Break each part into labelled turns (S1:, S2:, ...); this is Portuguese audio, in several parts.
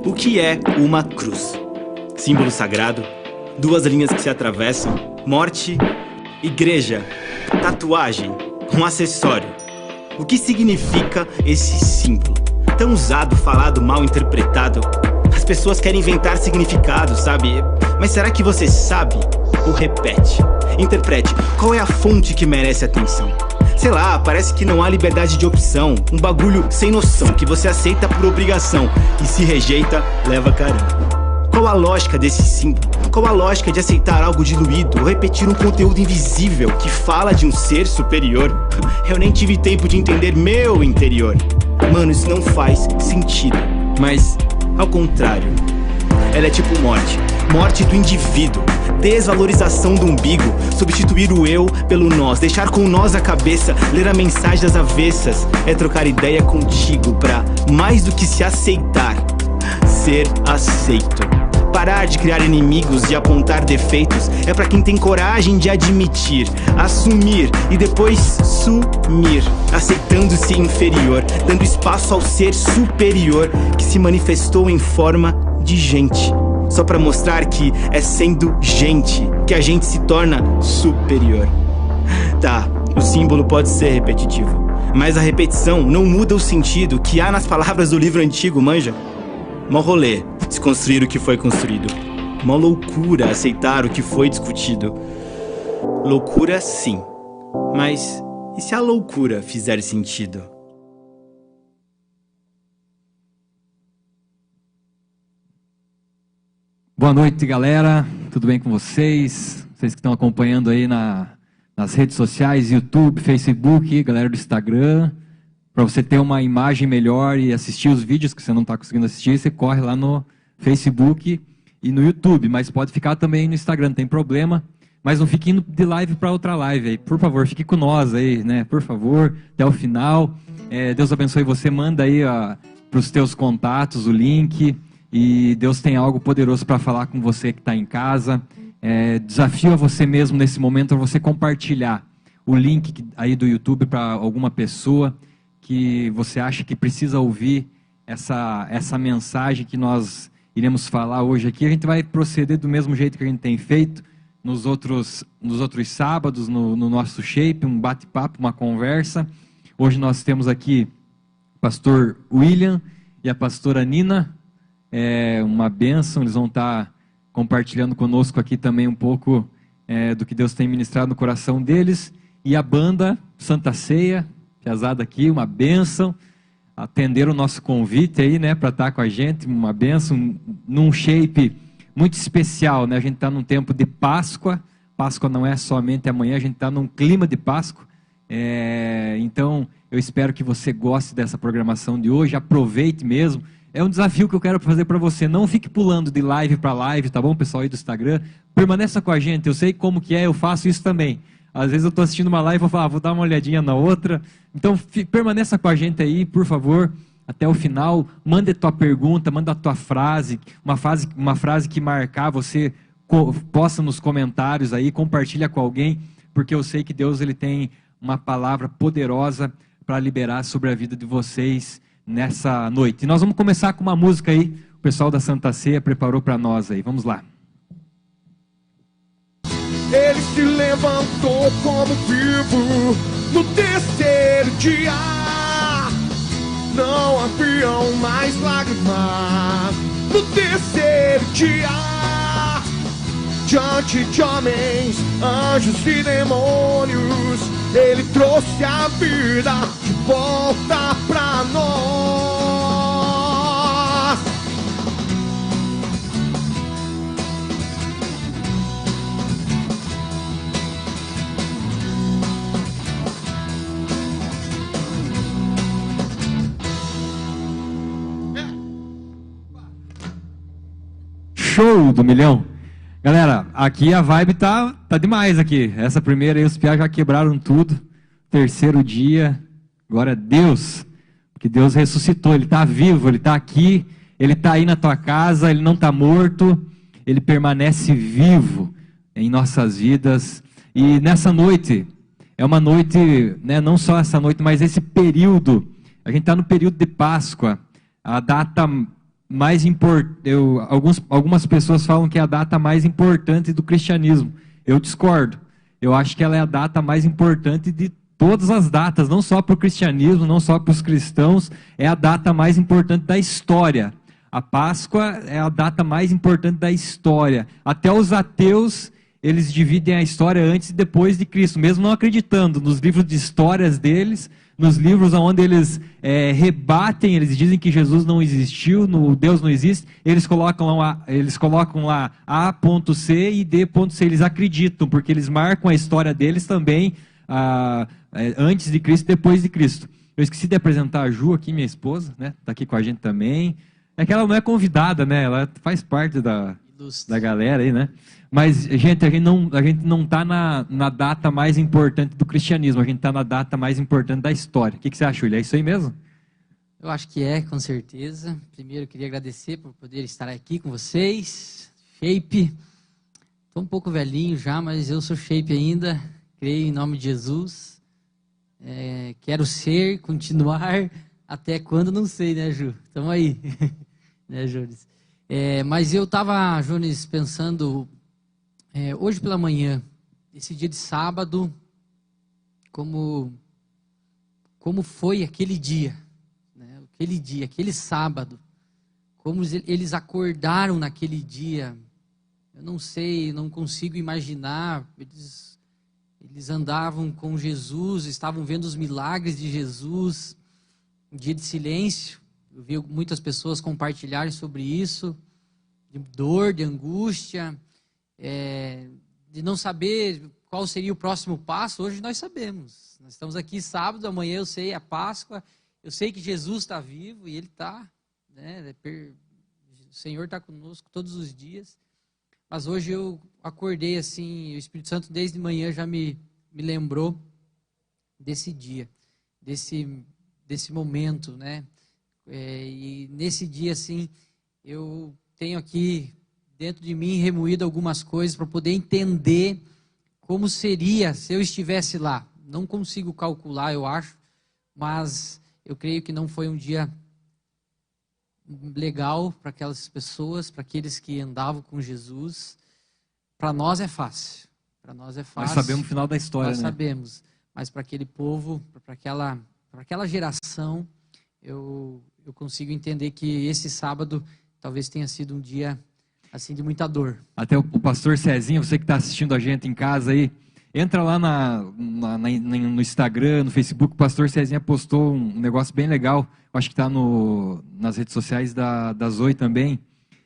S1: O que é uma cruz? Símbolo sagrado, duas linhas que se atravessam, morte, igreja, tatuagem, um acessório. O que significa esse símbolo? Tão usado, falado, mal interpretado. As pessoas querem inventar significado, sabe? Mas será que você sabe? Ou repete? Interprete, qual é a fonte que merece atenção? Sei lá, parece que não há liberdade de opção. Um bagulho sem noção, que você aceita por obrigação e se rejeita, leva caramba. Qual a lógica desse símbolo? Qual a lógica de aceitar algo diluído ou repetir um conteúdo invisível que fala de um ser superior? Eu nem tive tempo de entender meu interior. Mano, isso não faz sentido. Mas, ao contrário, ela é tipo morte. Morte do indivíduo. Desvalorização do umbigo. Substituir o eu pelo nós. Deixar com nós a cabeça. Ler a mensagem das avessas. É trocar ideia contigo pra, mais do que se aceitar, ser aceito. Parar de criar inimigos e apontar defeitos. É pra quem tem coragem de admitir, assumir e depois sumir, aceitando-se inferior, dando espaço ao ser superior que se manifestou em forma de gente. Só pra mostrar que é sendo gente que a gente se torna superior. Tá, o símbolo pode ser repetitivo, mas a repetição não muda o sentido que há nas palavras do livro antigo, manja? Mó rolê, desconstruir o que foi construído. Mó loucura aceitar o que foi discutido. Loucura sim, mas e se a loucura fizer sentido?
S2: Boa noite, galera. Tudo bem com vocês? Vocês que estão acompanhando aí nas redes sociais, YouTube, Facebook, galera do Instagram. Para você ter uma imagem melhor e assistir os vídeos que você não está conseguindo assistir, você corre lá no Facebook e no YouTube. Mas pode ficar também no Instagram, não tem problema. Mas não fique indo de live para outra live aí. Por favor, fique com nós aí, né? Por favor, até o final. Deus abençoe você. Manda aí para os teus contatos o link. E Deus tem algo poderoso para falar com você que está em casa. Desafio a você mesmo nesse momento a você compartilhar o link aí do YouTube para alguma pessoa que você acha que precisa ouvir essa mensagem que nós iremos falar hoje aqui. A gente vai proceder do mesmo jeito que a gente tem feito nos outros sábados, no nosso Shape, um bate-papo, uma conversa. Hoje nós temos aqui o pastor William e a pastora Nina. Uma bênção, eles vão estar compartilhando conosco aqui também um pouco do que Deus tem ministrado no coração deles. E a banda Santa Ceia, pesada aqui, uma bênção, atender o nosso convite aí, né, para estar com a gente, uma bênção, num shape muito especial, né, a gente está num tempo de Páscoa. Páscoa não é somente amanhã, a gente está num clima de Páscoa. Então eu espero que você goste dessa programação de hoje, aproveite mesmo. É um desafio que eu quero fazer para você. Não fique pulando de live para live, tá bom, pessoal aí do Instagram? Permaneça com a gente. Eu sei como que é, eu faço isso também. Às vezes eu estou assistindo uma live e vou falar, vou dar uma olhadinha na outra. Então, permaneça com a gente aí, por favor, até o final. Mande a tua pergunta, manda a tua frase, uma frase que marcar você, posta nos comentários aí, compartilha com alguém, porque eu sei que Deus ele tem uma palavra poderosa para liberar sobre a vida de vocês nessa noite. E nós vamos começar com uma música aí, o pessoal da Santa Ceia preparou para nós aí, vamos lá.
S3: Ele se levantou como vivo no terceiro dia. Não haviam mais lágrimas no terceiro dia. Diante de homens, anjos e demônios, ele trouxe a vida de volta pra nós.
S2: Show do milhão. Galera, aqui a vibe tá demais aqui. Essa primeira aí, os piá já quebraram tudo. Terceiro dia, glória a Deus. Porque Deus ressuscitou, Ele tá vivo, Ele tá aqui. Ele tá aí na tua casa, Ele não tá morto. Ele permanece vivo em nossas vidas. E nessa noite, é uma noite, né, não só essa noite, mas esse período. A gente tá no período de Páscoa. A data mais importante. Algumas pessoas falam que é a data mais importante do cristianismo. Eu discordo. Eu acho que ela é a data mais importante de todas as datas, não só para o cristianismo, não só para os cristãos, é a data mais importante da história. A Páscoa é a data mais importante da história. Até os ateus, eles dividem a história antes e depois de Cristo, mesmo não acreditando nos livros de histórias deles, nos livros onde eles rebatem, eles dizem que Jesus não existiu, Deus não existe, eles colocam lá A.C e D.C, eles acreditam, porque eles marcam a história deles também, antes de Cristo e depois de Cristo. Eu esqueci de apresentar a Ju aqui, minha esposa, né? Está aqui com a gente também. É que ela não é convidada, né? Ela faz parte da galera aí, né? Mas, gente, a gente não está na data mais importante do cristianismo, a gente está na data mais importante da história. O que você acha, Júlia? É isso aí mesmo?
S4: Eu acho que é, com certeza. Primeiro, eu queria agradecer por poder estar aqui com vocês. Shape. Estou um pouco velhinho já, mas eu sou Shape ainda. Creio em nome de Jesus. Quero ser, continuar, até quando, não sei, né, Ju? Estamos aí. Né, Jones? Mas eu estava, Jones, pensando, hoje pela manhã, esse dia de sábado, como foi aquele dia, né? Aquele sábado, como eles acordaram naquele dia, eu não sei, não consigo imaginar, eles andavam com Jesus, estavam vendo os milagres de Jesus, um dia de silêncio. Eu vi muitas pessoas compartilharem sobre isso, de dor, de angústia, de não saber qual seria o próximo passo. Hoje nós sabemos. Nós estamos aqui sábado, amanhã eu sei, é Páscoa. Eu sei que Jesus está vivo e Ele está. Né? O Senhor está conosco todos os dias. Mas hoje eu acordei assim, o Espírito Santo desde manhã já me lembrou desse dia, desse momento, né? E nesse dia, assim, eu tenho aqui dentro de mim remoído algumas coisas para poder entender como seria se eu estivesse lá. Não consigo calcular, eu acho, mas eu creio que não foi um dia legal para aquelas pessoas, para aqueles que andavam com Jesus. Para nós é fácil. Para nós é fácil.
S2: Nós sabemos o final da história,
S4: nós
S2: né?
S4: sabemos. Mas para aquele povo, para aquela geração, eu consigo entender que esse sábado talvez tenha sido um dia assim de muita dor.
S2: Até o pastor Cezinha, você que está assistindo a gente em casa aí, entra lá no Instagram, no Facebook, o pastor Cezinha postou um negócio bem legal, acho que está nas redes sociais da Zoe também.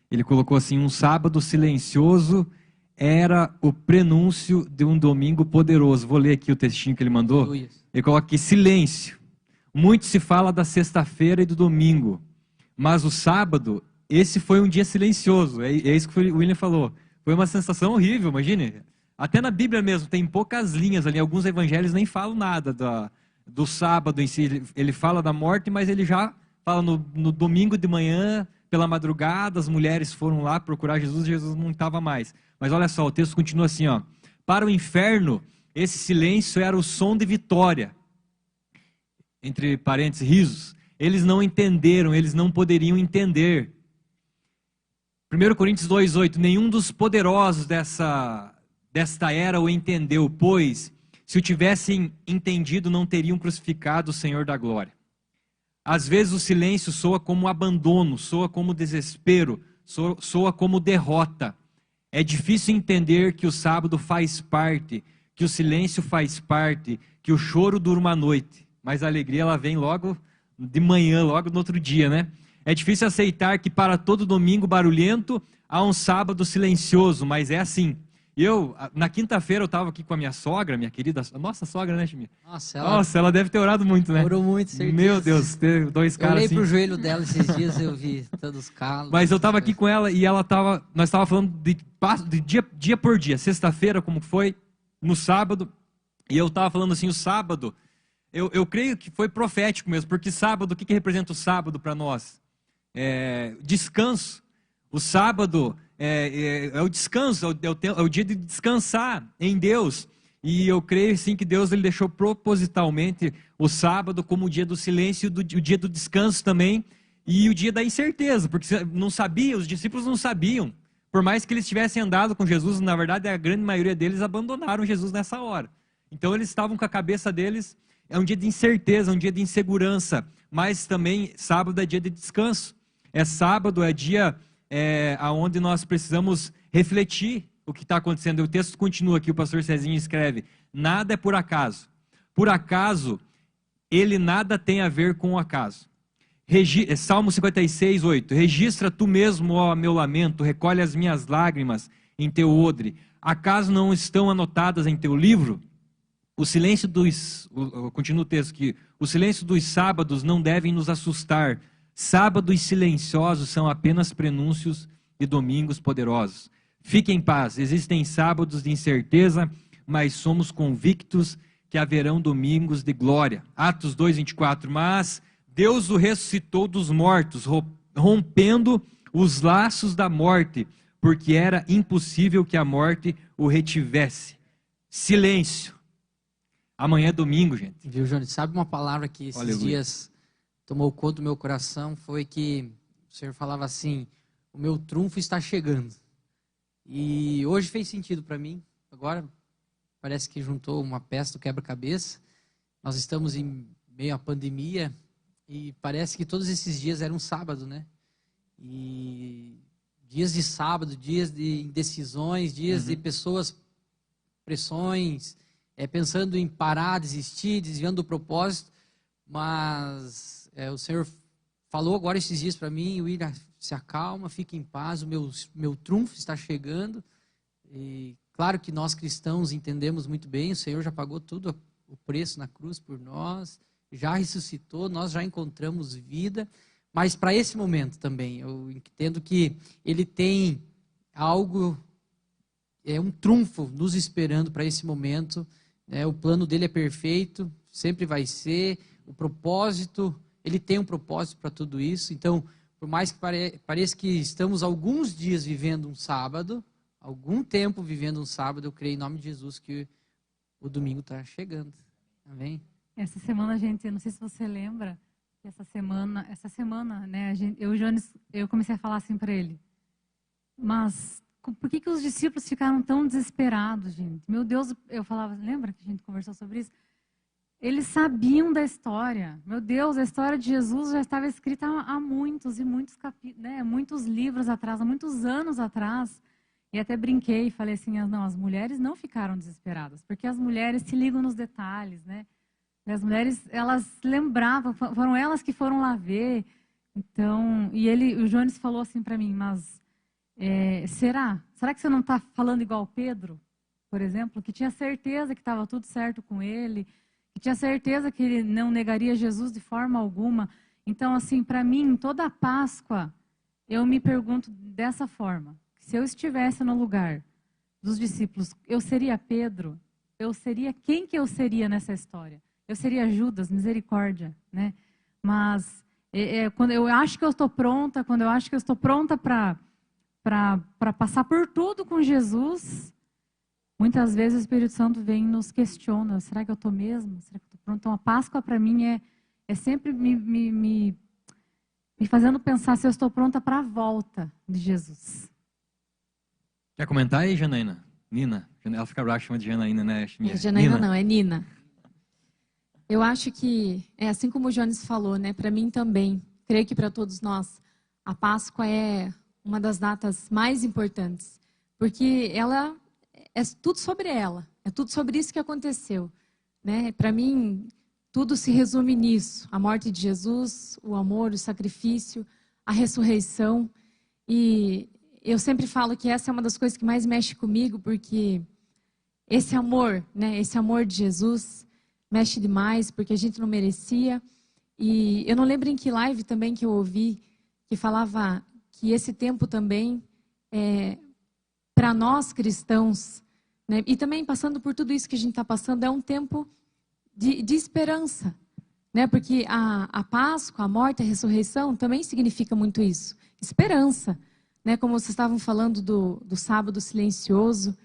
S2: Ele colocou assim: um sábado silencioso era o prenúncio de um domingo poderoso. Vou ler aqui o textinho que ele mandou.
S4: Aleluia.
S2: Ele coloca aqui: silêncio. Muito se fala da sexta-feira e do domingo, mas o sábado, esse foi um dia silencioso. É isso que o William falou. Foi uma sensação horrível, imagine. Até na Bíblia mesmo, tem poucas linhas ali. Alguns evangelhos nem falam nada do sábado em si. Ele fala da morte, mas ele já fala no domingo de manhã, pela madrugada, as mulheres foram lá procurar Jesus e Jesus não estava mais. Mas olha só, o texto continua assim, ó. Para o inferno, esse silêncio era o som de vitória. Entre parênteses, risos. Eles não entenderam, eles não poderiam entender. 1 Coríntios 2,8: nenhum dos poderosos desta era o entendeu, pois, se o tivessem entendido, não teriam crucificado o Senhor da glória. Às vezes o silêncio soa como abandono, soa como desespero, soa como derrota. É difícil entender que o sábado faz parte, que o silêncio faz parte, que o choro dura uma noite, mas a alegria ela vem logo de manhã, logo no outro dia, né? É difícil aceitar que para todo domingo barulhento há um sábado silencioso, mas é assim. Na quinta-feira eu estava aqui com a minha sogra, minha querida, nossa sogra, né, Chimia? Nossa, ela deve ter orado muito, né?
S4: Orou muito, certeza.
S2: Meu Deus, ter dois caras assim.
S4: Eu olhei pro joelho dela esses dias, eu vi todos os calos.
S2: Mas eu estava aqui com ela e nós estávamos falando de dia por dia. Sexta-feira, como foi, no sábado, e eu estava falando assim, o sábado, eu creio que foi profético mesmo, porque sábado, o que representa o sábado para nós? Descanso. O sábado é o descanso, é o dia de descansar em Deus. E eu creio sim que Deus ele deixou propositalmente o sábado como o dia do silêncio, o dia do descanso também. E o dia da incerteza, porque não sabia, os discípulos não sabiam. Por mais que eles tivessem andado com Jesus, na verdade a grande maioria deles abandonaram Jesus nessa hora. Então eles estavam com a cabeça deles, é um dia de incerteza, um dia de insegurança, mas também sábado é dia de descanso. É sábado, é dia onde nós precisamos refletir o que está acontecendo. O texto continua aqui, o pastor Cezinho escreve: nada é por acaso. Por acaso, ele nada tem a ver com o acaso. Salmo 56, 8. Registra tu mesmo, ó meu lamento, recolhe as minhas lágrimas em teu odre. Acaso não estão anotadas em teu livro? Continua o texto aqui. O silêncio dos sábados não devem nos assustar. Sábados silenciosos são apenas prenúncios de domingos poderosos. Fique em paz, existem sábados de incerteza, mas somos convictos que haverão domingos de glória. Atos 2, 24. Mas Deus o ressuscitou dos mortos, rompendo os laços da morte, porque era impossível que a morte o retivesse. Silêncio. Amanhã é domingo, gente.
S4: Viu, Jones? Sabe uma palavra que esses dias tomou conta do meu coração? Foi que o Senhor falava assim: o meu trunfo está chegando. E hoje fez sentido para mim. Agora parece que juntou uma peça do quebra-cabeça. Nós estamos em meio à pandemia e parece que todos esses dias eram sábado, né? E dias de sábado, dias de indecisões, dias de pessoas, pressões, pensando em parar, desistir, desviando do propósito. Mas o Senhor falou agora esses dias para mim: William, se acalma, fique em paz, o meu trunfo está chegando. E claro que nós cristãos entendemos muito bem, o Senhor já pagou tudo o preço na cruz por nós, já ressuscitou, nós já encontramos vida, mas para esse momento também, eu entendo que Ele tem algo, um trunfo nos esperando para esse momento, né? O plano dele é perfeito, sempre vai ser, o propósito, Ele tem um propósito para tudo isso. Então, por mais que pareça que estamos alguns dias vivendo um sábado, algum tempo vivendo um sábado, eu creio em nome de Jesus que o domingo está chegando. Amém?
S5: Essa semana, gente, não sei se você lembra, essa semana, né, eu e o Jones, eu comecei a falar assim para ele: mas por que os discípulos ficaram tão desesperados, gente? Meu Deus, eu falava, lembra que a gente conversou sobre isso? Eles sabiam da história. Meu Deus, a história de Jesus já estava escrita há muitos e muitos capítulos, né, muitos livros atrás, há muitos anos atrás. E até brinquei e falei assim: não, as mulheres não ficaram desesperadas, porque as mulheres se ligam nos detalhes, né? E as mulheres, elas lembravam, foram elas que foram lá ver. Então, o Jones falou assim para mim: mas será que você não está falando igual Pedro, por exemplo, que tinha certeza que estava tudo certo com ele, que tinha certeza que ele não negaria Jesus de forma alguma? Então, assim, para mim, toda a Páscoa, eu me pergunto dessa forma: se eu estivesse no lugar dos discípulos, eu seria Pedro? Quem que eu seria nessa história? Eu seria Judas, misericórdia, né? Mas quando eu acho que eu estou pronta, quando eu acho que eu estou pronta para passar por tudo com Jesus, muitas vezes o Espírito Santo vem e nos questiona: será que eu estou mesmo? Será que eu estou pronta? Então a Páscoa para mim é sempre me fazendo pensar se eu estou pronta para a volta de Jesus.
S2: Quer comentar aí, Janaína? Nina? Ela fica brava, chama de Janaína, né?
S6: Janaína não, é Nina. Eu acho que, assim como o Jones falou, né, para mim também, creio que para todos nós, a Páscoa é uma das datas mais importantes, porque ela é tudo sobre ela, é tudo sobre isso que aconteceu, né? Para mim, tudo se resume nisso: a morte de Jesus, o amor, o sacrifício, a ressurreição. E eu sempre falo que essa é uma das coisas que mais mexe comigo, porque esse amor, né, esse amor de Jesus mexe demais, porque a gente não merecia. E eu não lembro em que live também que eu ouvi, que falava que esse tempo também, para nós cristãos, né, e também passando por tudo isso que a gente está passando, é um tempo de esperança, né? Porque a Páscoa, a morte, a ressurreição também significa muito isso, esperança, né? Como vocês estavam falando do sábado silencioso,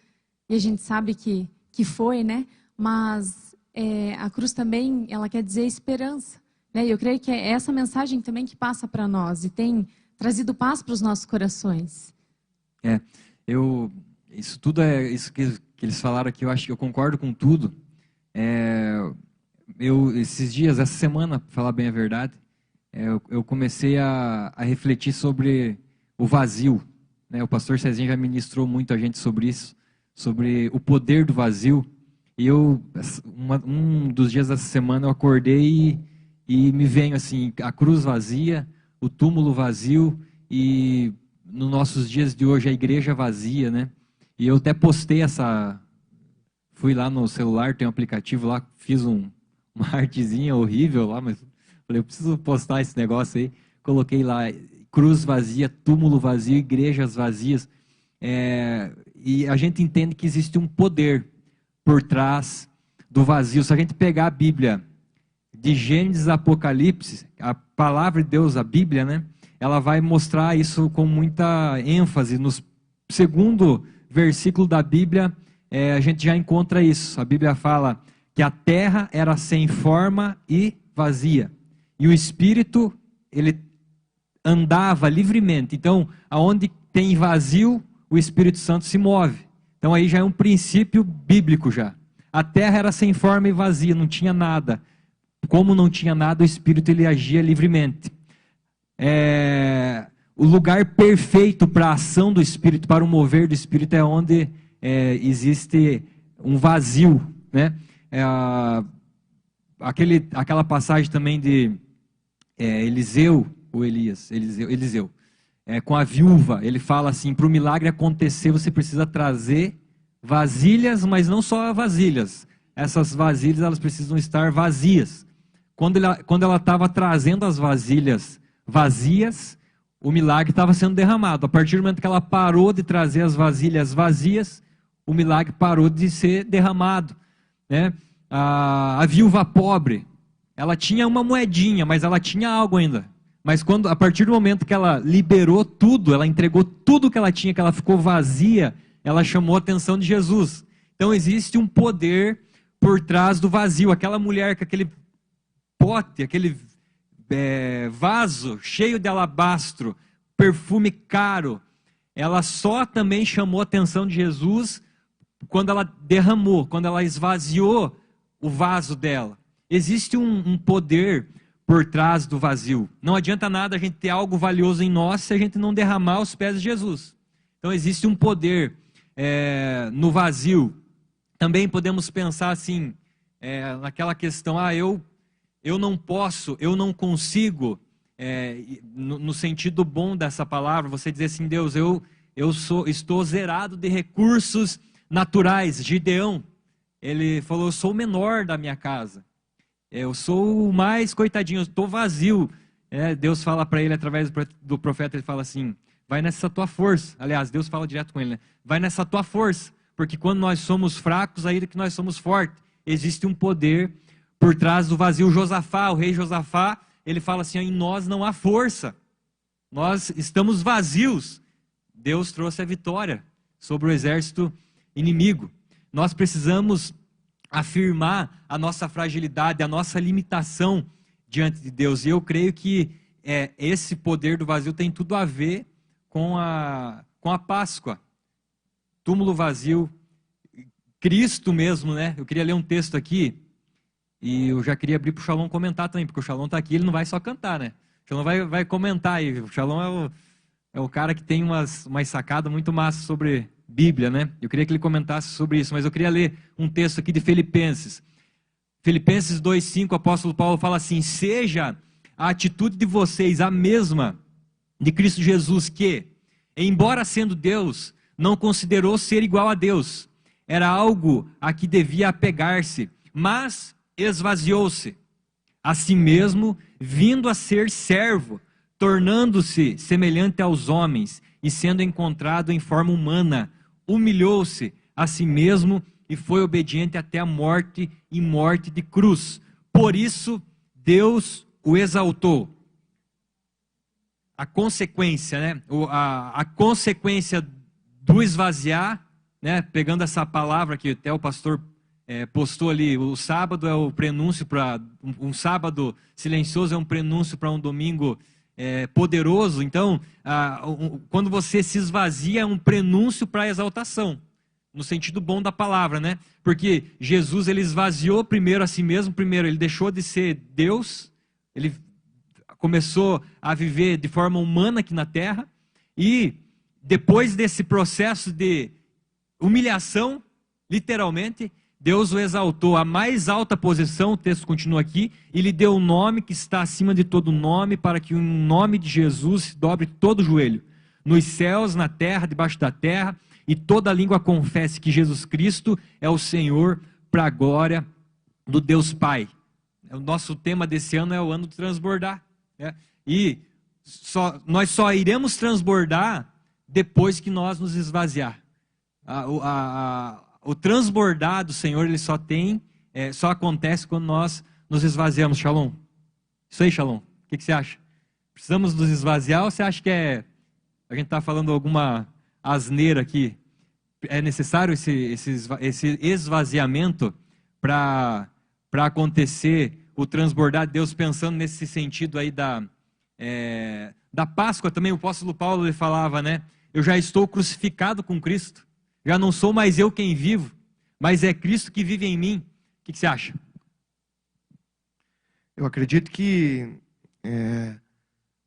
S6: e a gente sabe que foi, né? Mas a cruz também, ela quer dizer esperança, E eu creio que é essa mensagem também que passa para nós e tem trazido paz para os nossos corações.
S2: Isso tudo isso que eles falaram aqui, eu acho que eu concordo com tudo. Esses dias, essa semana, para falar bem a verdade, eu comecei a refletir sobre o vazio. O pastor Cezinho já ministrou muito a gente sobre isso, sobre o poder do vazio. E um dos dias dessa semana eu acordei e me veio assim, a cruz vazia, o túmulo vazio e nos nossos dias de hoje a igreja vazia, né? E eu até postei fui lá no celular, tem um aplicativo lá, fiz uma artezinha horrível lá, mas falei, eu preciso postar esse negócio aí. Coloquei lá, cruz vazia, túmulo vazio, igrejas vazias. E a gente entende que existe um poder por trás do vazio. Se a gente pegar a Bíblia, de Gênesis a Apocalipse, a palavra de Deus, a Bíblia, né? Ela vai mostrar isso com muita ênfase. No segundo versículo da Bíblia, a gente já encontra isso. A Bíblia fala que a terra era sem forma e vazia. E o Espírito, ele andava livremente. Então, aonde tem vazio, o Espírito Santo se move. Então, aí já é um princípio bíblico já. A terra era sem forma e vazia, não tinha nada. Como não tinha nada, o Espírito ele agia livremente. O lugar perfeito para a ação do Espírito, para o mover do Espírito, é onde existe um vazio, né? Aquela passagem também de Eliseu, ou Eliseu, com a viúva, ele fala assim, para o milagre acontecer você precisa trazer vasilhas, mas não só vasilhas, essas vasilhas elas precisam estar vazias. Quando ela estava trazendo as vasilhas vazias, o milagre estava sendo derramado. A partir do momento que ela parou de trazer as vasilhas vazias, o milagre parou de ser derramado, né? A viúva pobre, ela tinha uma moedinha, mas ela tinha algo ainda. Mas a partir do momento que ela liberou tudo, ela entregou tudo que ela tinha, que ela ficou vazia, ela chamou a atenção de Jesus. Então existe um poder por trás do vazio. Aquela mulher com aquele pote, aquele vaso cheio de alabastro, perfume caro, ela só também chamou a atenção de Jesus quando ela derramou, quando ela esvaziou o vaso dela. Existe um poder por trás do vazio. Não adianta nada a gente ter algo valioso em nós se a gente não derramar aos pés de Jesus. Então existe um poder no vazio. Também podemos pensar assim, naquela questão, eu não posso, eu não consigo, no sentido bom dessa palavra, você dizer assim, Deus, estou zerado de recursos naturais. Gideão, ele falou, eu sou o menor da minha casa, eu sou o mais coitadinho, eu estou vazio. Deus fala para ele através do profeta, ele fala assim, vai nessa tua força. Aliás, Deus fala direto com ele, né? Vai nessa tua força, porque quando nós somos fracos, aí é que nós somos fortes. Existe um poder por trás do vazio. O rei Josafá, ele fala assim, em nós não há força, nós estamos vazios. Deus trouxe a vitória sobre o exército inimigo. Nós precisamos afirmar a nossa fragilidade, a nossa limitação diante de Deus. E eu creio que esse poder do vazio tem tudo a ver com a Páscoa. Túmulo vazio, Cristo mesmo, né? Eu queria ler um texto aqui, e eu já queria abrir para o Shalom comentar também, porque o Shalom está aqui, ele não vai só cantar, né? O Shalom vai comentar aí. O Shalom é o cara que tem umas sacadas muito massas sobre Bíblia, né? Eu queria que ele comentasse sobre isso, mas eu queria ler um texto aqui de Filipenses. Filipenses 2,5, o apóstolo Paulo fala assim, seja a atitude de vocês a mesma de Cristo Jesus, que, embora sendo Deus, não considerou ser igual a Deus. Era algo a que devia apegar-se, mas esvaziou-se a si mesmo, vindo a ser servo, tornando-se semelhante aos homens e sendo encontrado em forma humana, humilhou-se a si mesmo e foi obediente até a morte e morte de cruz. Por isso, Deus o exaltou. A consequência, né? A consequência do esvaziar, né? Pegando essa palavra que até o pastor postou ali, o sábado é o prenúncio para... Um sábado silencioso é um prenúncio para um domingo poderoso. Então, quando você se esvazia, é um prenúncio para a exaltação, no sentido bom da palavra, né? Porque Jesus, ele esvaziou primeiro a si mesmo, primeiro ele deixou de ser Deus, ele começou a viver de forma humana aqui na terra, e depois desse processo de humilhação, literalmente, Deus o exaltou à mais alta posição, o texto continua aqui, e lhe deu um nome que está acima de todo nome, para que o nome de Jesus se dobre todo o joelho, nos céus, na terra, debaixo da terra, e toda língua confesse que Jesus Cristo é o Senhor, para a glória do Deus Pai. O nosso tema desse ano é o ano do transbordar, né? E nós só iremos transbordar depois que nós nos esvaziar. O transbordar do Senhor, ele só acontece quando nós nos esvaziamos. Shalom. Isso aí, Shalom. O que você acha? Precisamos nos esvaziar ou você acha que a gente está falando alguma asneira aqui? É necessário esse esvaziamento para acontecer o transbordar de Deus, pensando nesse sentido aí da Páscoa também. O apóstolo Paulo, ele falava, né? Eu já estou crucificado com Cristo. Já não sou mais eu quem vivo, mas é Cristo que vive em mim. O que você acha?
S3: Eu acredito que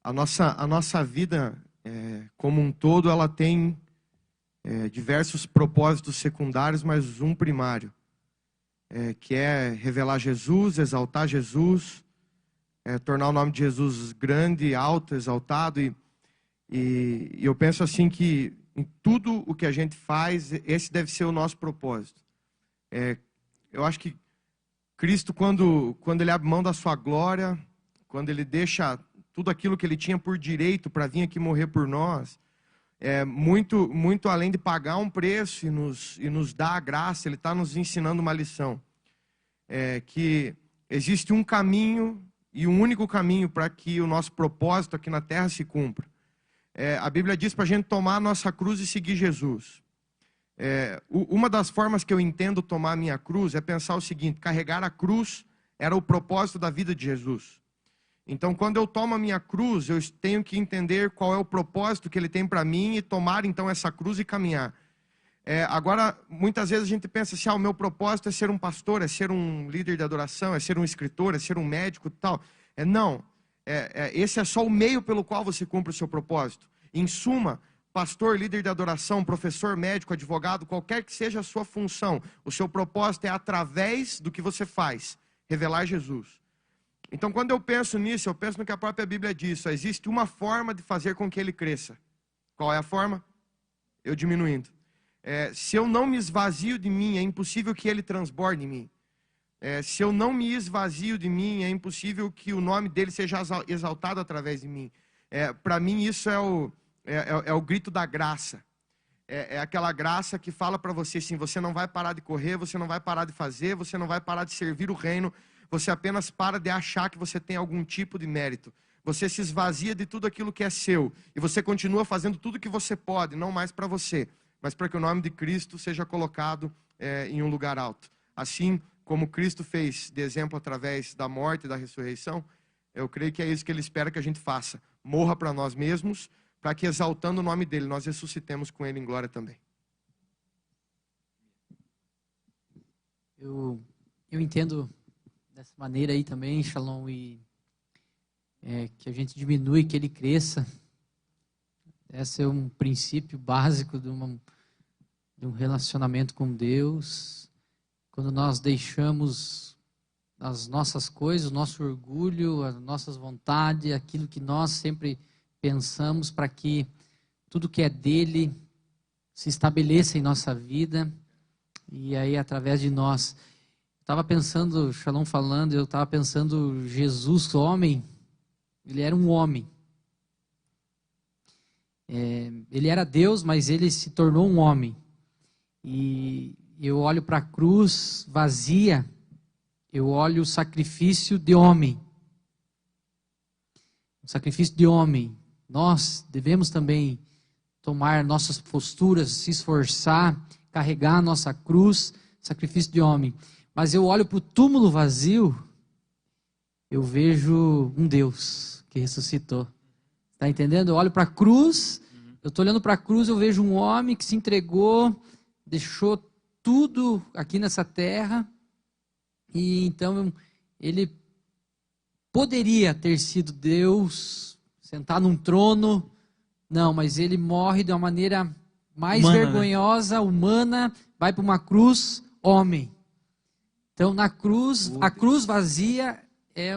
S3: a nossa vida como um todo, ela tem diversos propósitos secundários, mas um primário, que é revelar Jesus, exaltar Jesus, tornar o nome de Jesus grande, alto, exaltado. E eu penso assim que em tudo o que a gente faz, esse deve ser o nosso propósito. Eu acho que Cristo, quando ele abre mão da sua glória, quando ele deixa tudo aquilo que ele tinha por direito para vir aqui morrer por nós, muito, muito além de pagar um preço e nos dar a graça, ele está nos ensinando uma lição. Que existe um caminho e um único caminho para que o nosso propósito aqui na terra se cumpra. A Bíblia diz para a gente tomar a nossa cruz e seguir Jesus. Uma das formas que eu entendo tomar a minha cruz é pensar o seguinte: carregar a cruz era o propósito da vida de Jesus. Então, quando eu tomo a minha cruz, eu tenho que entender qual é o propósito que ele tem para mim e tomar então essa cruz e caminhar. Agora, muitas vezes a gente pensa assim: o meu propósito é ser um pastor, é ser um líder de adoração, é ser um escritor, é ser um médico e tal. Não. Esse é só o meio pelo qual você cumpre o seu propósito. Em suma, pastor, líder de adoração, professor, médico, advogado, qualquer que seja a sua função, o seu propósito é, através do que você faz, revelar Jesus. Então, quando eu penso nisso, eu penso no que a própria Bíblia diz: só existe uma forma de fazer com que ele cresça. Qual é a forma? Eu diminuindo. Se eu não me esvazio de mim, é impossível que ele transborde em mim. Se eu não me esvazio de mim, é impossível que o nome dele seja exaltado através de mim. Para mim, isso é o grito da graça. É aquela graça que fala para você assim: você não vai parar de correr, você não vai parar de fazer, você não vai parar de servir o reino, você apenas para de achar que você tem algum tipo de mérito. Você se esvazia de tudo aquilo que é seu, e você continua fazendo tudo que você pode, não mais para você, mas para que o nome de Cristo seja colocado em um lugar alto. Assim como Cristo fez de exemplo através da morte e da ressurreição, eu creio que é isso que ele espera que a gente faça. Morra para nós mesmos, para que, exaltando o nome dele, nós ressuscitemos com ele em glória também.
S4: Eu entendo dessa maneira aí também, Shalom, e que a gente diminui, que ele cresça. Esse é um princípio básico de um relacionamento com Deus. Quando nós deixamos as nossas coisas, o nosso orgulho, as nossas vontades, aquilo que nós sempre pensamos, para que tudo que é dele se estabeleça em nossa vida, e aí através de nós. Estava pensando, Shalom falando, eu estava pensando, Jesus, homem, ele era um homem. Ele era Deus, mas ele se tornou um homem. E eu olho para a cruz vazia, eu olho o sacrifício de homem. O sacrifício de homem. Nós devemos também tomar nossas posturas, se esforçar, carregar a nossa cruz, sacrifício de homem. Mas eu olho para o túmulo vazio, eu vejo um Deus que ressuscitou. Está entendendo? Eu olho para a cruz, eu estou olhando para a cruz, eu vejo um homem que se entregou, deixou tudo aqui nessa terra, e então ele poderia ter sido Deus, sentar num trono, não, mas ele morre de uma maneira mais
S2: humana,
S4: vergonhosa, humana, vai para uma cruz, homem. Então na cruz, a cruz vazia é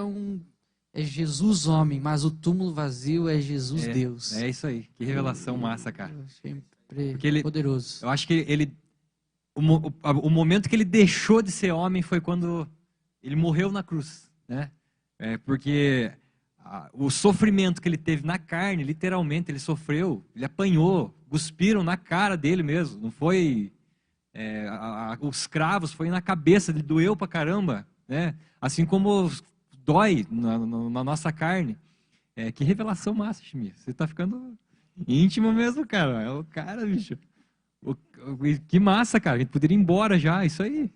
S4: Jesus homem, mas o túmulo vazio é Jesus Deus.
S2: É isso aí, que revelação massa, cara.
S4: Eu achei
S2: Porque
S4: poderoso.
S2: Eu acho que o momento que ele deixou de ser homem foi quando ele morreu na cruz, né? Porque o sofrimento que ele teve na carne, literalmente, ele sofreu, ele apanhou, cuspiram na cara dele mesmo, não foi os cravos, foi na cabeça, ele doeu pra caramba, né? Assim como dói na nossa carne. Que revelação massa, Chimia. Você tá ficando íntimo mesmo, cara. É o cara, bicho. Que massa, cara. A gente poderia ir embora já, isso aí.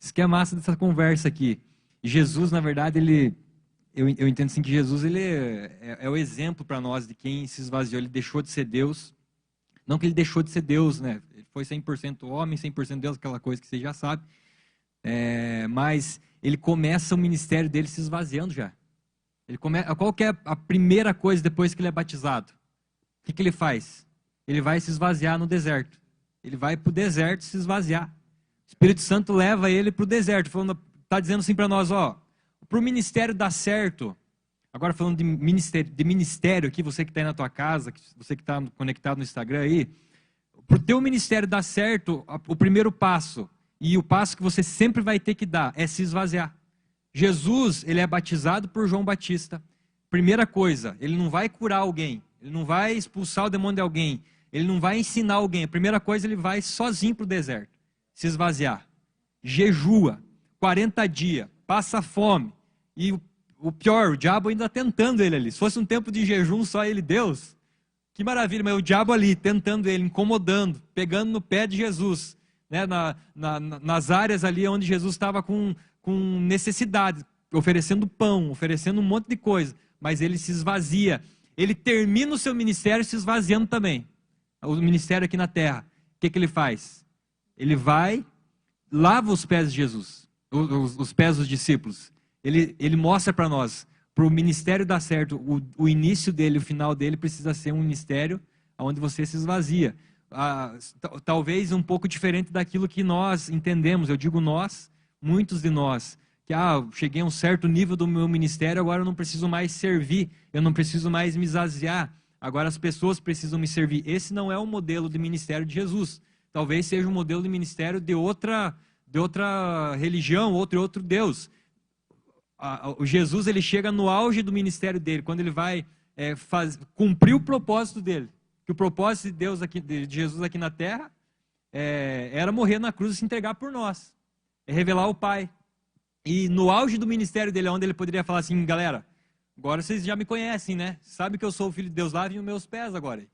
S2: Isso que é a massa dessa conversa aqui. E Jesus, na verdade, eu entendo assim que Jesus ele é o exemplo para nós de quem se esvaziou. Ele deixou de ser Deus. Não que ele deixou de ser Deus, né? Ele foi 100% homem, 100% Deus, aquela coisa que você já sabe. Mas ele começa o ministério dele se esvaziando já. Qual que é a primeira coisa depois que ele é batizado? O que ele faz? Ele vai se esvaziar no deserto. Ele vai para o deserto se esvaziar. O Espírito Santo leva ele para o deserto. Está dizendo assim para nós, para o ministério dar certo. Agora falando de ministério aqui, você que está aí na tua casa, você que está conectado no Instagram aí. Para o teu ministério dar certo, o primeiro passo, e o passo que você sempre vai ter que dar, é se esvaziar. Jesus, ele é batizado por João Batista. Primeira coisa, ele não vai curar alguém. Ele não vai expulsar o demônio de alguém. Ele não vai ensinar alguém. A primeira coisa, ele vai sozinho para o deserto. Se esvaziar. Jejua. 40 dias. Passa fome. E o pior, o diabo ainda tentando ele ali. Se fosse um tempo de jejum, só ele, Deus. Que maravilha, mas o diabo ali, tentando ele, incomodando, pegando no pé de Jesus. Né, nas áreas ali onde Jesus estava com necessidade. Oferecendo pão, oferecendo um monte de coisa. Mas ele se esvazia. Ele termina o seu ministério se esvaziando também. O ministério aqui na terra. O que ele faz? Ele vai, lava os pés de Jesus, os pés dos discípulos. Ele mostra para nós, para o ministério dar certo, o início dele, o final dele precisa ser um ministério onde você se esvazia. Talvez um pouco diferente daquilo que nós entendemos. Eu digo nós, muitos de nós. Que cheguei a um certo nível do meu ministério, agora eu não preciso mais servir, eu não preciso mais me esvaziar, agora as pessoas precisam me servir. Esse não é o modelo de ministério de Jesus. Talvez seja um modelo de ministério de outra religião, outro Deus. O Jesus, ele chega no auge do ministério dele, quando ele vai cumprir o propósito dele. Que o propósito de Deus de Jesus aqui na terra era morrer na cruz e se entregar por nós. É revelar o Pai. E no auge do ministério dele, onde ele poderia falar assim, galera, agora vocês já me conhecem, né? Sabe que eu sou o Filho de Deus, lavem os meus pés agora.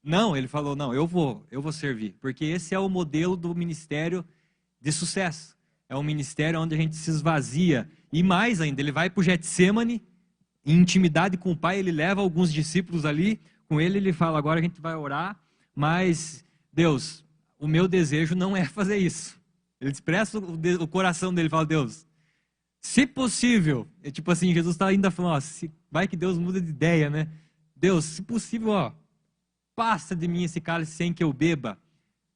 S2: Não, ele falou, não, eu vou servir. Porque esse é o modelo do ministério de sucesso. É um ministério onde a gente se esvazia. E mais ainda, ele vai para o Getsemane, em intimidade com o Pai, ele leva alguns discípulos ali, com ele fala, agora a gente vai orar, mas, Deus, o meu desejo não é fazer isso. Ele expressa o coração dele, fala, Deus, se possível, tipo assim, Jesus está ainda falando, vai que Deus muda de ideia, né? Deus, se possível, passa de mim esse cálice sem que eu beba.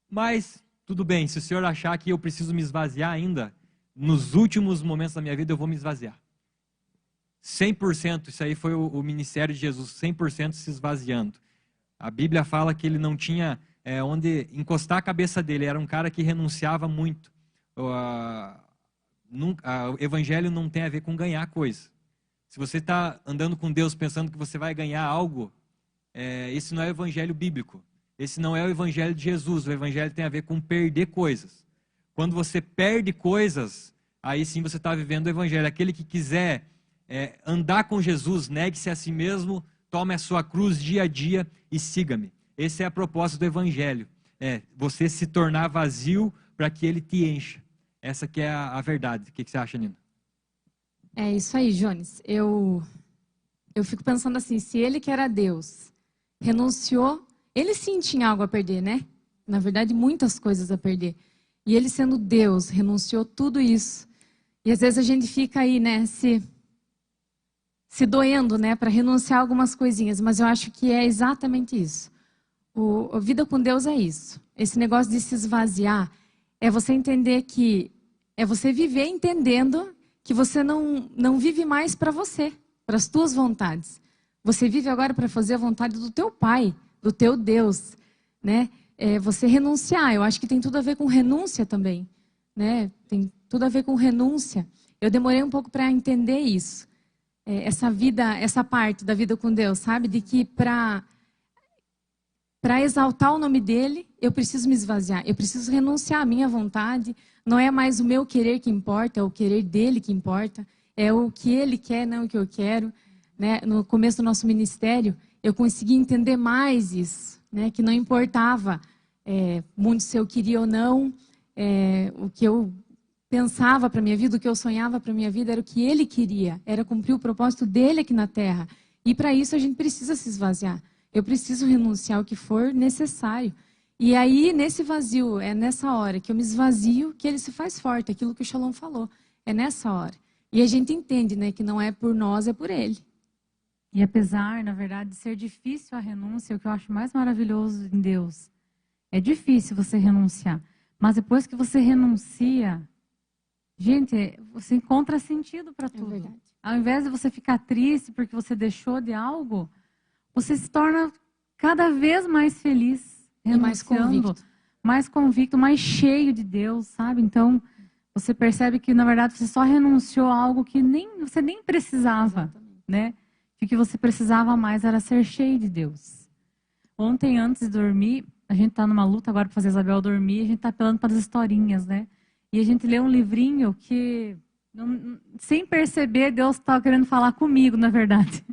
S2: Mas, tudo bem, se o Senhor achar que eu preciso me esvaziar ainda, nos últimos momentos da minha vida eu vou me esvaziar. 100%, isso aí foi o ministério de Jesus, 100% se esvaziando. A Bíblia fala que ele não tinha onde encostar a cabeça dele, era um cara que renunciava muito. O evangelho não tem a ver com ganhar coisa. Se você está andando com Deus pensando que você vai ganhar algo, esse não é o evangelho bíblico. Esse não é o evangelho de Jesus. O evangelho tem a ver com perder coisas. Quando você perde coisas, aí sim você está vivendo o evangelho. Aquele que quiser andar com Jesus, negue-se a si mesmo, tome a sua cruz dia a dia e siga-me. Esse é a proposta do evangelho. Você se tornar vazio para que ele te encha. essa que é a verdade. O que você acha, Nina?
S6: É isso aí, Jones. Eu fico pensando assim, se ele que era Deus renunciou, ele sim tinha algo a perder, né? Na verdade, muitas coisas a perder. E ele sendo Deus, renunciou tudo isso. E às vezes a gente fica aí, né, se doendo, né, para renunciar a algumas coisinhas, mas eu acho que é exatamente isso. A vida com Deus é isso. Esse negócio de se esvaziar é você entender que é você viver entendendo que você não vive mais para você, para as tuas vontades. Você vive agora para fazer a vontade do teu Pai, do teu Deus, né? Você renunciar. Eu acho que tem tudo a ver com renúncia também, né? Tem tudo a ver com renúncia. Eu demorei um pouco para entender isso. Essa vida, essa parte da vida com Deus, sabe? De que para exaltar o nome dele, eu preciso me esvaziar. Eu preciso renunciar à minha vontade. Não é mais o meu querer que importa, é o querer dele que importa. É o que ele quer, não o que eu quero. Né? No começo do nosso ministério, eu consegui entender mais isso. Né? Que não importava muito se eu queria ou não. O que eu pensava para a minha vida, o que eu sonhava para a minha vida, era o que ele queria. Era cumprir o propósito dele aqui na Terra. E para isso a gente precisa se esvaziar. Eu preciso renunciar ao que for necessário. E aí, nesse vazio, é nessa hora que eu me esvazio que ele se faz forte, aquilo que o Shalom falou. É nessa hora. E a gente entende, né, que não é por nós, é por ele.
S5: E apesar, na verdade, de ser difícil a renúncia, o que eu acho mais maravilhoso em Deus, é difícil você renunciar. Mas depois que você renuncia, gente, você encontra sentido para tudo.
S6: Verdade.
S5: Ao invés de você ficar triste porque você deixou de algo, você se torna cada vez mais feliz,
S6: e mais
S5: convicto, mais cheio de Deus, sabe? Então, você percebe que, na verdade, você só renunciou a algo que você nem precisava,
S6: Exatamente.
S5: né? Que o que você precisava mais era ser cheio de Deus. Ontem, antes de dormir, a gente está numa luta agora para fazer a Isabel dormir, a gente está apelando para as historinhas, né? E a gente lê um livrinho que, sem perceber, Deus estava querendo falar comigo, na verdade.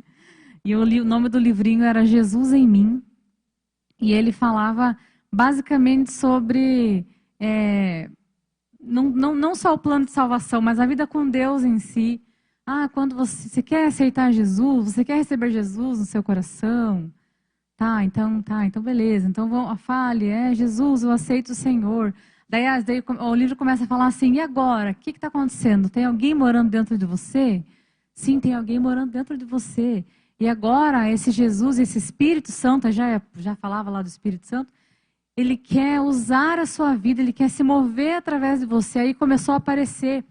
S5: E o nome do livrinho era Jesus em Mim. E ele falava basicamente sobre não só o plano de salvação, mas a vida com Deus em si. Quando você quer aceitar Jesus, você quer receber Jesus no seu coração. Então beleza. Então fale, Jesus, eu aceito o Senhor. Daí o livro começa a falar assim, e agora? O que está acontecendo? Tem alguém morando dentro de você? Sim, tem alguém morando dentro de você. E agora, esse Jesus, esse Espírito Santo, já falava lá do Espírito Santo, ele quer usar a sua vida, ele quer se mover através de você. Aí começou a aparecer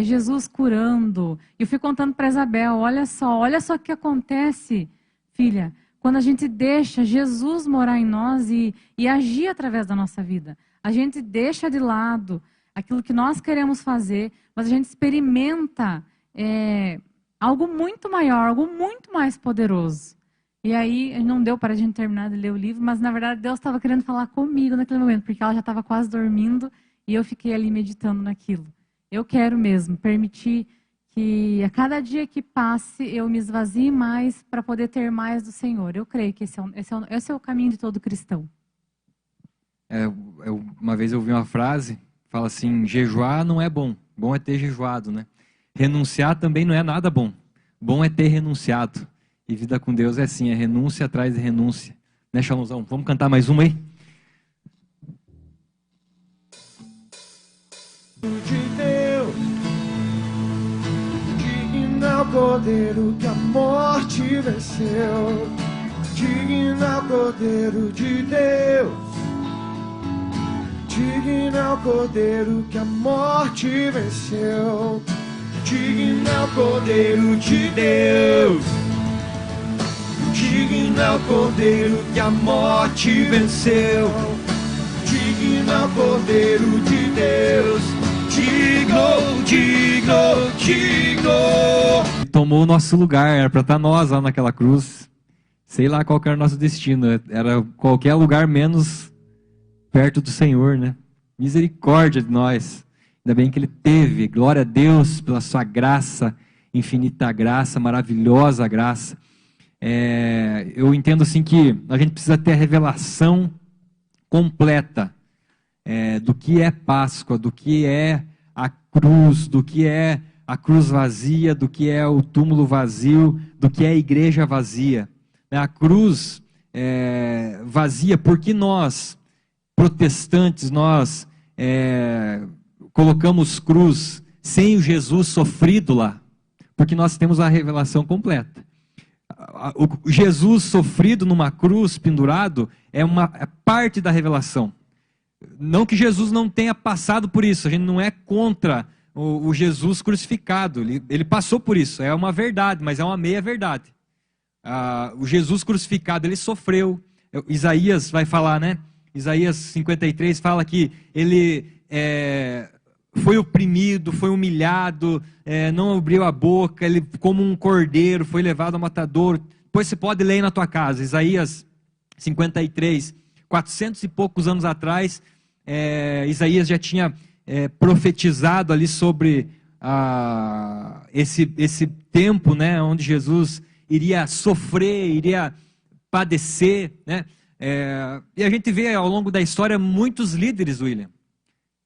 S5: Jesus curando. Eu fui contando para Isabel, olha só o que acontece, filha, quando a gente deixa Jesus morar em nós e agir através da nossa vida. A gente deixa de lado aquilo que nós queremos fazer, mas a gente experimenta algo muito maior, algo muito mais poderoso. E aí, não deu para a gente terminar de ler o livro, mas na verdade Deus estava querendo falar comigo naquele momento, porque ela já estava quase dormindo e eu fiquei ali meditando naquilo. Eu quero mesmo permitir que a cada dia que passe eu me esvazie mais para poder ter mais do Senhor. Eu creio que esse é o caminho de todo cristão.
S2: Uma vez eu ouvi uma frase, fala assim, jejuar não é bom, bom é ter jejuado, né? Renunciar também não é nada bom. Bom é ter renunciado. E vida com Deus é assim, é renúncia atrás de renúncia. Né, Shalomzão? Vamos cantar mais uma aí?
S3: De Deus, digno é o Cordeiro que a morte venceu. Digno é o Cordeiro de Deus. Digno é o Cordeiro que a morte venceu. Digno é o Cordeiro de Deus. Digno é o Cordeiro que a morte venceu. Digno é o Cordeiro de Deus. Digno.
S2: Ele tomou o nosso lugar, era para estar nós lá naquela cruz. Sei lá qual que era o nosso destino, era qualquer lugar menos perto do Senhor, né? Misericórdia de nós. Ainda bem que ele teve, glória a Deus pela sua graça, infinita graça, maravilhosa graça. Eu entendo assim que a gente precisa ter a revelação completa do que é Páscoa, do que é cruz, do que é a cruz vazia, do que é o túmulo vazio, do que é a igreja vazia. A cruz vazia porque nós, protestantes, nós colocamos cruz sem o Jesus sofrido lá, porque nós temos a revelação completa. O Jesus sofrido numa cruz, pendurado, é parte da revelação. Não que Jesus não tenha passado por isso, a gente não é contra o Jesus crucificado, ele passou por isso, é uma verdade, mas é uma meia verdade. O Jesus crucificado, ele sofreu. Isaías vai falar, né? Isaías 53 fala que ele foi oprimido, foi humilhado, não abriu a boca, ele como um cordeiro foi levado ao matadouro. Depois você pode ler aí na tua casa, Isaías 53, 400 e poucos anos atrás, Isaías já tinha profetizado ali sobre esse tempo, né, onde Jesus iria sofrer, iria padecer, né? E a gente vê ao longo da história muitos líderes, William,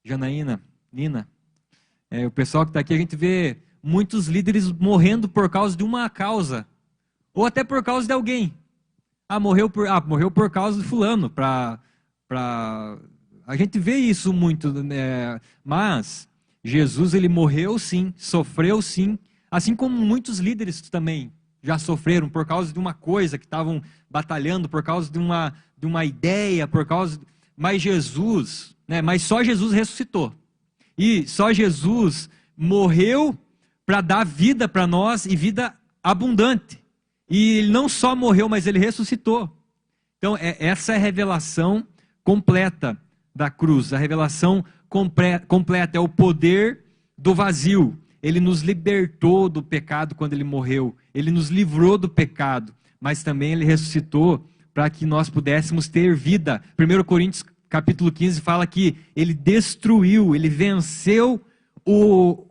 S2: Janaína, Nina, o pessoal que está aqui, a gente vê muitos líderes morrendo por causa de uma causa, ou até por causa de alguém. Morreu por causa de fulano, a gente vê isso muito, mas Jesus, ele morreu sim, sofreu sim, assim como muitos líderes também já sofreram por causa de uma coisa que estavam batalhando, por causa de uma ideia, mas Jesus, né, mas só Jesus ressuscitou. E só Jesus morreu para dar vida para nós e vida abundante. E ele não só morreu, mas ele ressuscitou. Então, essa é a revelação completa da cruz. A revelação completa é o poder do vazio. Ele nos libertou do pecado quando ele morreu. Ele nos livrou do pecado. Mas também ele ressuscitou para que nós pudéssemos ter vida. 1 Coríntios capítulo 15 fala que ele destruiu, ele venceu o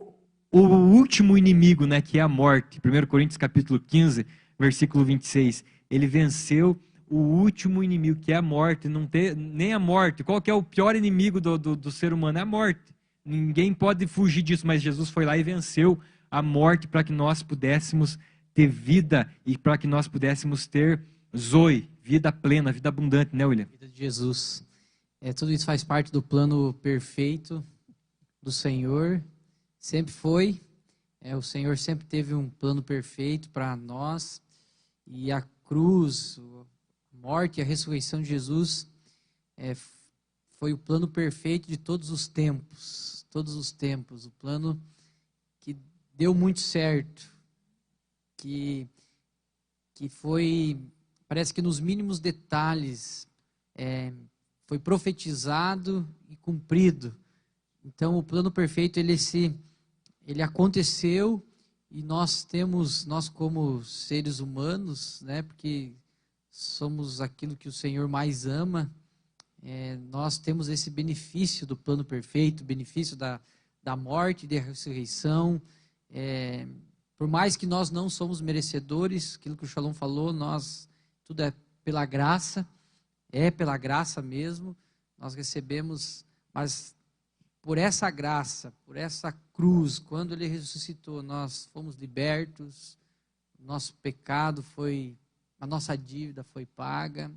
S2: último inimigo, né, que é a morte. 1 Coríntios capítulo 15, versículo 26. Ele venceu o último inimigo, que é a morte. Não tem nem a morte. Qual que é o pior inimigo do ser humano? É a morte. Ninguém pode fugir disso, mas Jesus foi lá e venceu a morte para que nós pudéssemos ter vida e para que nós pudéssemos ter zoe, vida plena, vida abundante, né, William?
S4: Vida de Jesus. Tudo isso faz parte do plano perfeito do Senhor. Sempre foi. O Senhor sempre teve um plano perfeito para nós. E a cruz, a morte e a ressurreição de Jesus foi o plano perfeito de todos os tempos. Todos os tempos. O plano que deu muito certo. Que foi, parece que nos mínimos detalhes, foi profetizado e cumprido. Então, o plano perfeito, ele aconteceu, e nós como seres humanos, né, porque somos aquilo que o Senhor mais ama, nós temos esse benefício do plano perfeito, benefício da morte e da ressurreição. Por mais que nós não somos merecedores, aquilo que o Shalom falou, tudo é pela graça, pela graça mesmo, nós recebemos, mas por essa graça, por essa cruz, quando ele ressuscitou, nós fomos libertos, nosso pecado a nossa dívida foi paga,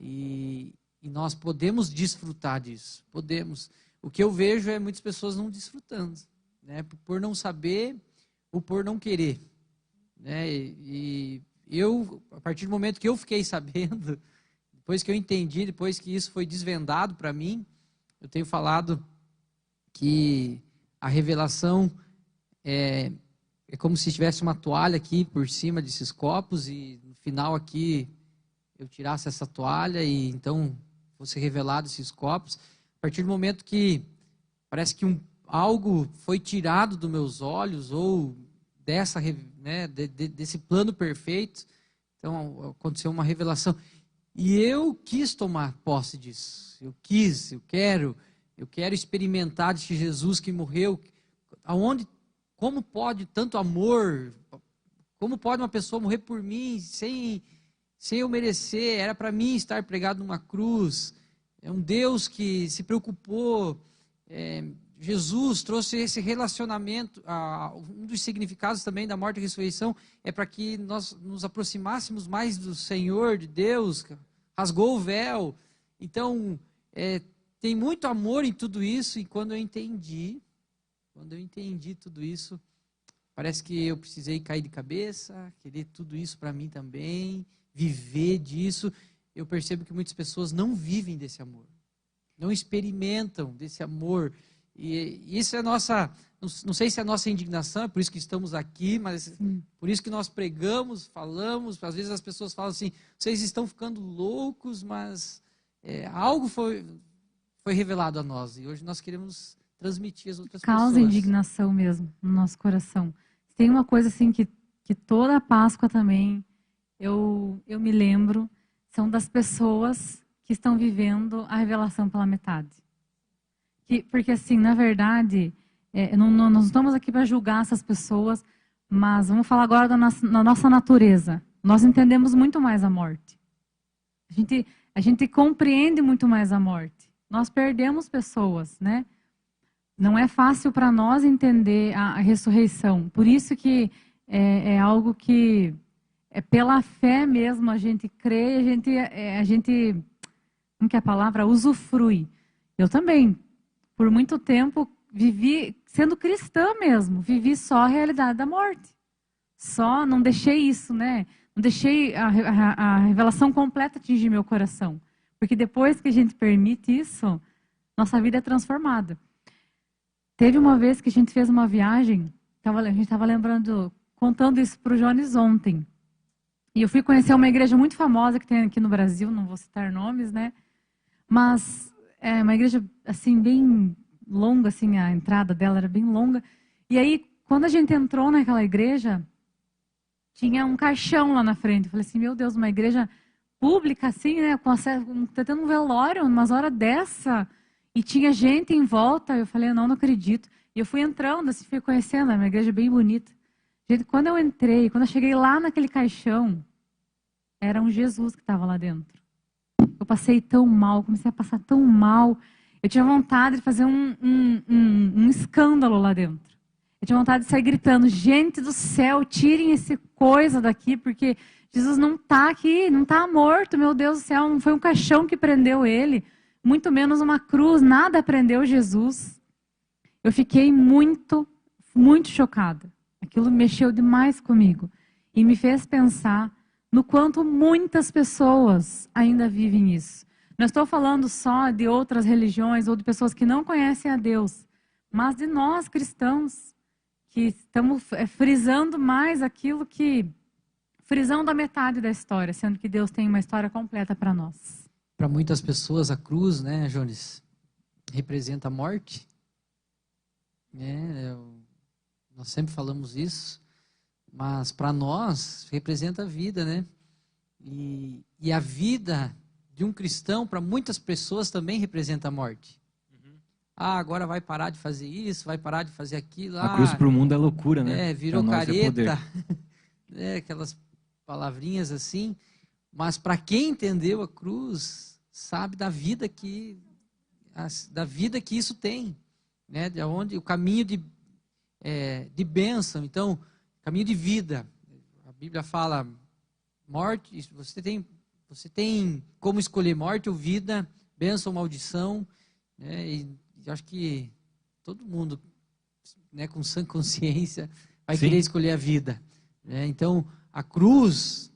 S4: e nós podemos desfrutar disso, podemos. O que eu vejo é muitas pessoas não desfrutando, né, por não saber ou por não querer, né? E eu, a partir do momento que eu fiquei sabendo, depois que eu entendi, depois que isso foi desvendado para mim, eu tenho falado que a revelação é como se tivesse uma toalha aqui por cima desses copos, e no final aqui eu tirasse essa toalha e então fosse revelado esses copos. A partir do momento que parece que algo foi tirado dos meus olhos, ou desse plano perfeito, então aconteceu uma revelação. E eu quis tomar posse disso. Eu quero experimentar desse Jesus que morreu. Como pode tanto amor, como pode uma pessoa morrer por mim sem eu merecer? Era para mim estar pregado numa cruz. É um Deus que se preocupou Jesus trouxe esse relacionamento, um dos significados também da morte e ressurreição é para que nós nos aproximássemos mais do Senhor, de Deus, rasgou o véu. Então, tem muito amor em tudo isso, e quando eu entendi tudo isso, parece que eu precisei cair de cabeça, querer tudo isso para mim também, viver disso. Eu percebo que muitas pessoas não vivem desse amor, não experimentam desse amor. E isso é nossa, não sei se é a nossa indignação, é por isso que estamos aqui, mas por isso que nós pregamos, falamos. Às vezes as pessoas falam assim, vocês estão ficando loucos, mas algo foi revelado a nós, e hoje nós queremos transmitir às outras pessoas.
S5: Causa indignação mesmo no nosso coração. Tem uma coisa assim que toda a Páscoa também eu me lembro, são das pessoas que estão vivendo a revelação pela metade. Porque assim, na verdade, nós não estamos aqui para julgar essas pessoas, mas vamos falar agora da nossa natureza. Nós entendemos muito mais a morte. A gente compreende muito mais a morte. Nós perdemos pessoas, né? Não é fácil para nós entender a ressurreição. Por isso que é algo que é pela fé mesmo, a gente crê, a gente como que é a palavra? Usufrui. Eu também, por muito tempo, vivi sendo cristã mesmo, vivi só a realidade da morte. Só, não deixei isso, né? Não deixei a revelação completa atingir meu coração. Porque depois que a gente permite isso, nossa vida é transformada. Teve uma vez que a gente fez uma viagem, a gente estava contando isso para o Jones ontem. E eu fui conhecer uma igreja muito famosa que tem aqui no Brasil, não vou citar nomes, né? Mas é uma igreja assim bem longa, assim, a entrada dela era bem longa. E aí, quando a gente entrou naquela igreja, tinha um caixão lá na frente. Eu falei assim, meu Deus, uma igreja pública assim, né? Tá tendo um velório, umas horas dessa. E tinha gente em volta. Eu falei, não acredito. E eu fui entrando, assim, fui conhecendo, era uma igreja bem bonita. Gente, quando eu cheguei lá naquele caixão, era um Jesus que estava lá dentro. Eu passei tão mal, comecei a passar tão mal. Eu tinha vontade de fazer um escândalo lá dentro. Eu tinha vontade de sair gritando, gente do céu, tirem esse coisa daqui, porque Jesus não está aqui, não está morto, meu Deus do céu, não foi um caixão que prendeu ele, muito menos uma cruz, nada prendeu Jesus. Eu fiquei muito, muito chocada. Aquilo mexeu demais comigo e me fez pensar no quanto muitas pessoas ainda vivem isso. Não estou falando só de outras religiões ou de pessoas que não conhecem a Deus, mas de nós cristãos, que estamos frisando mais aquilo que... frisando a metade da história, sendo que Deus tem uma história completa para nós.
S4: Para muitas pessoas, a cruz, né, Jones, representa a morte. Nós sempre falamos isso, mas para nós representa a vida, né? E a vida de um cristão, para muitas pessoas, também representa a morte. Agora vai parar de fazer isso, vai parar de fazer aquilo.
S2: A cruz para o mundo é loucura, né?
S4: Virou careta. Aquelas palavrinhas assim. Mas para quem entendeu a cruz, sabe da vida que isso tem. Né? De onde o caminho de bênção. Então, caminho de vida. A Bíblia fala, morte, você tem como escolher morte ou vida, bênção ou maldição. Né? E eu acho que todo mundo, né, com sã consciência vai querer escolher a vida. Né? Então, a cruz,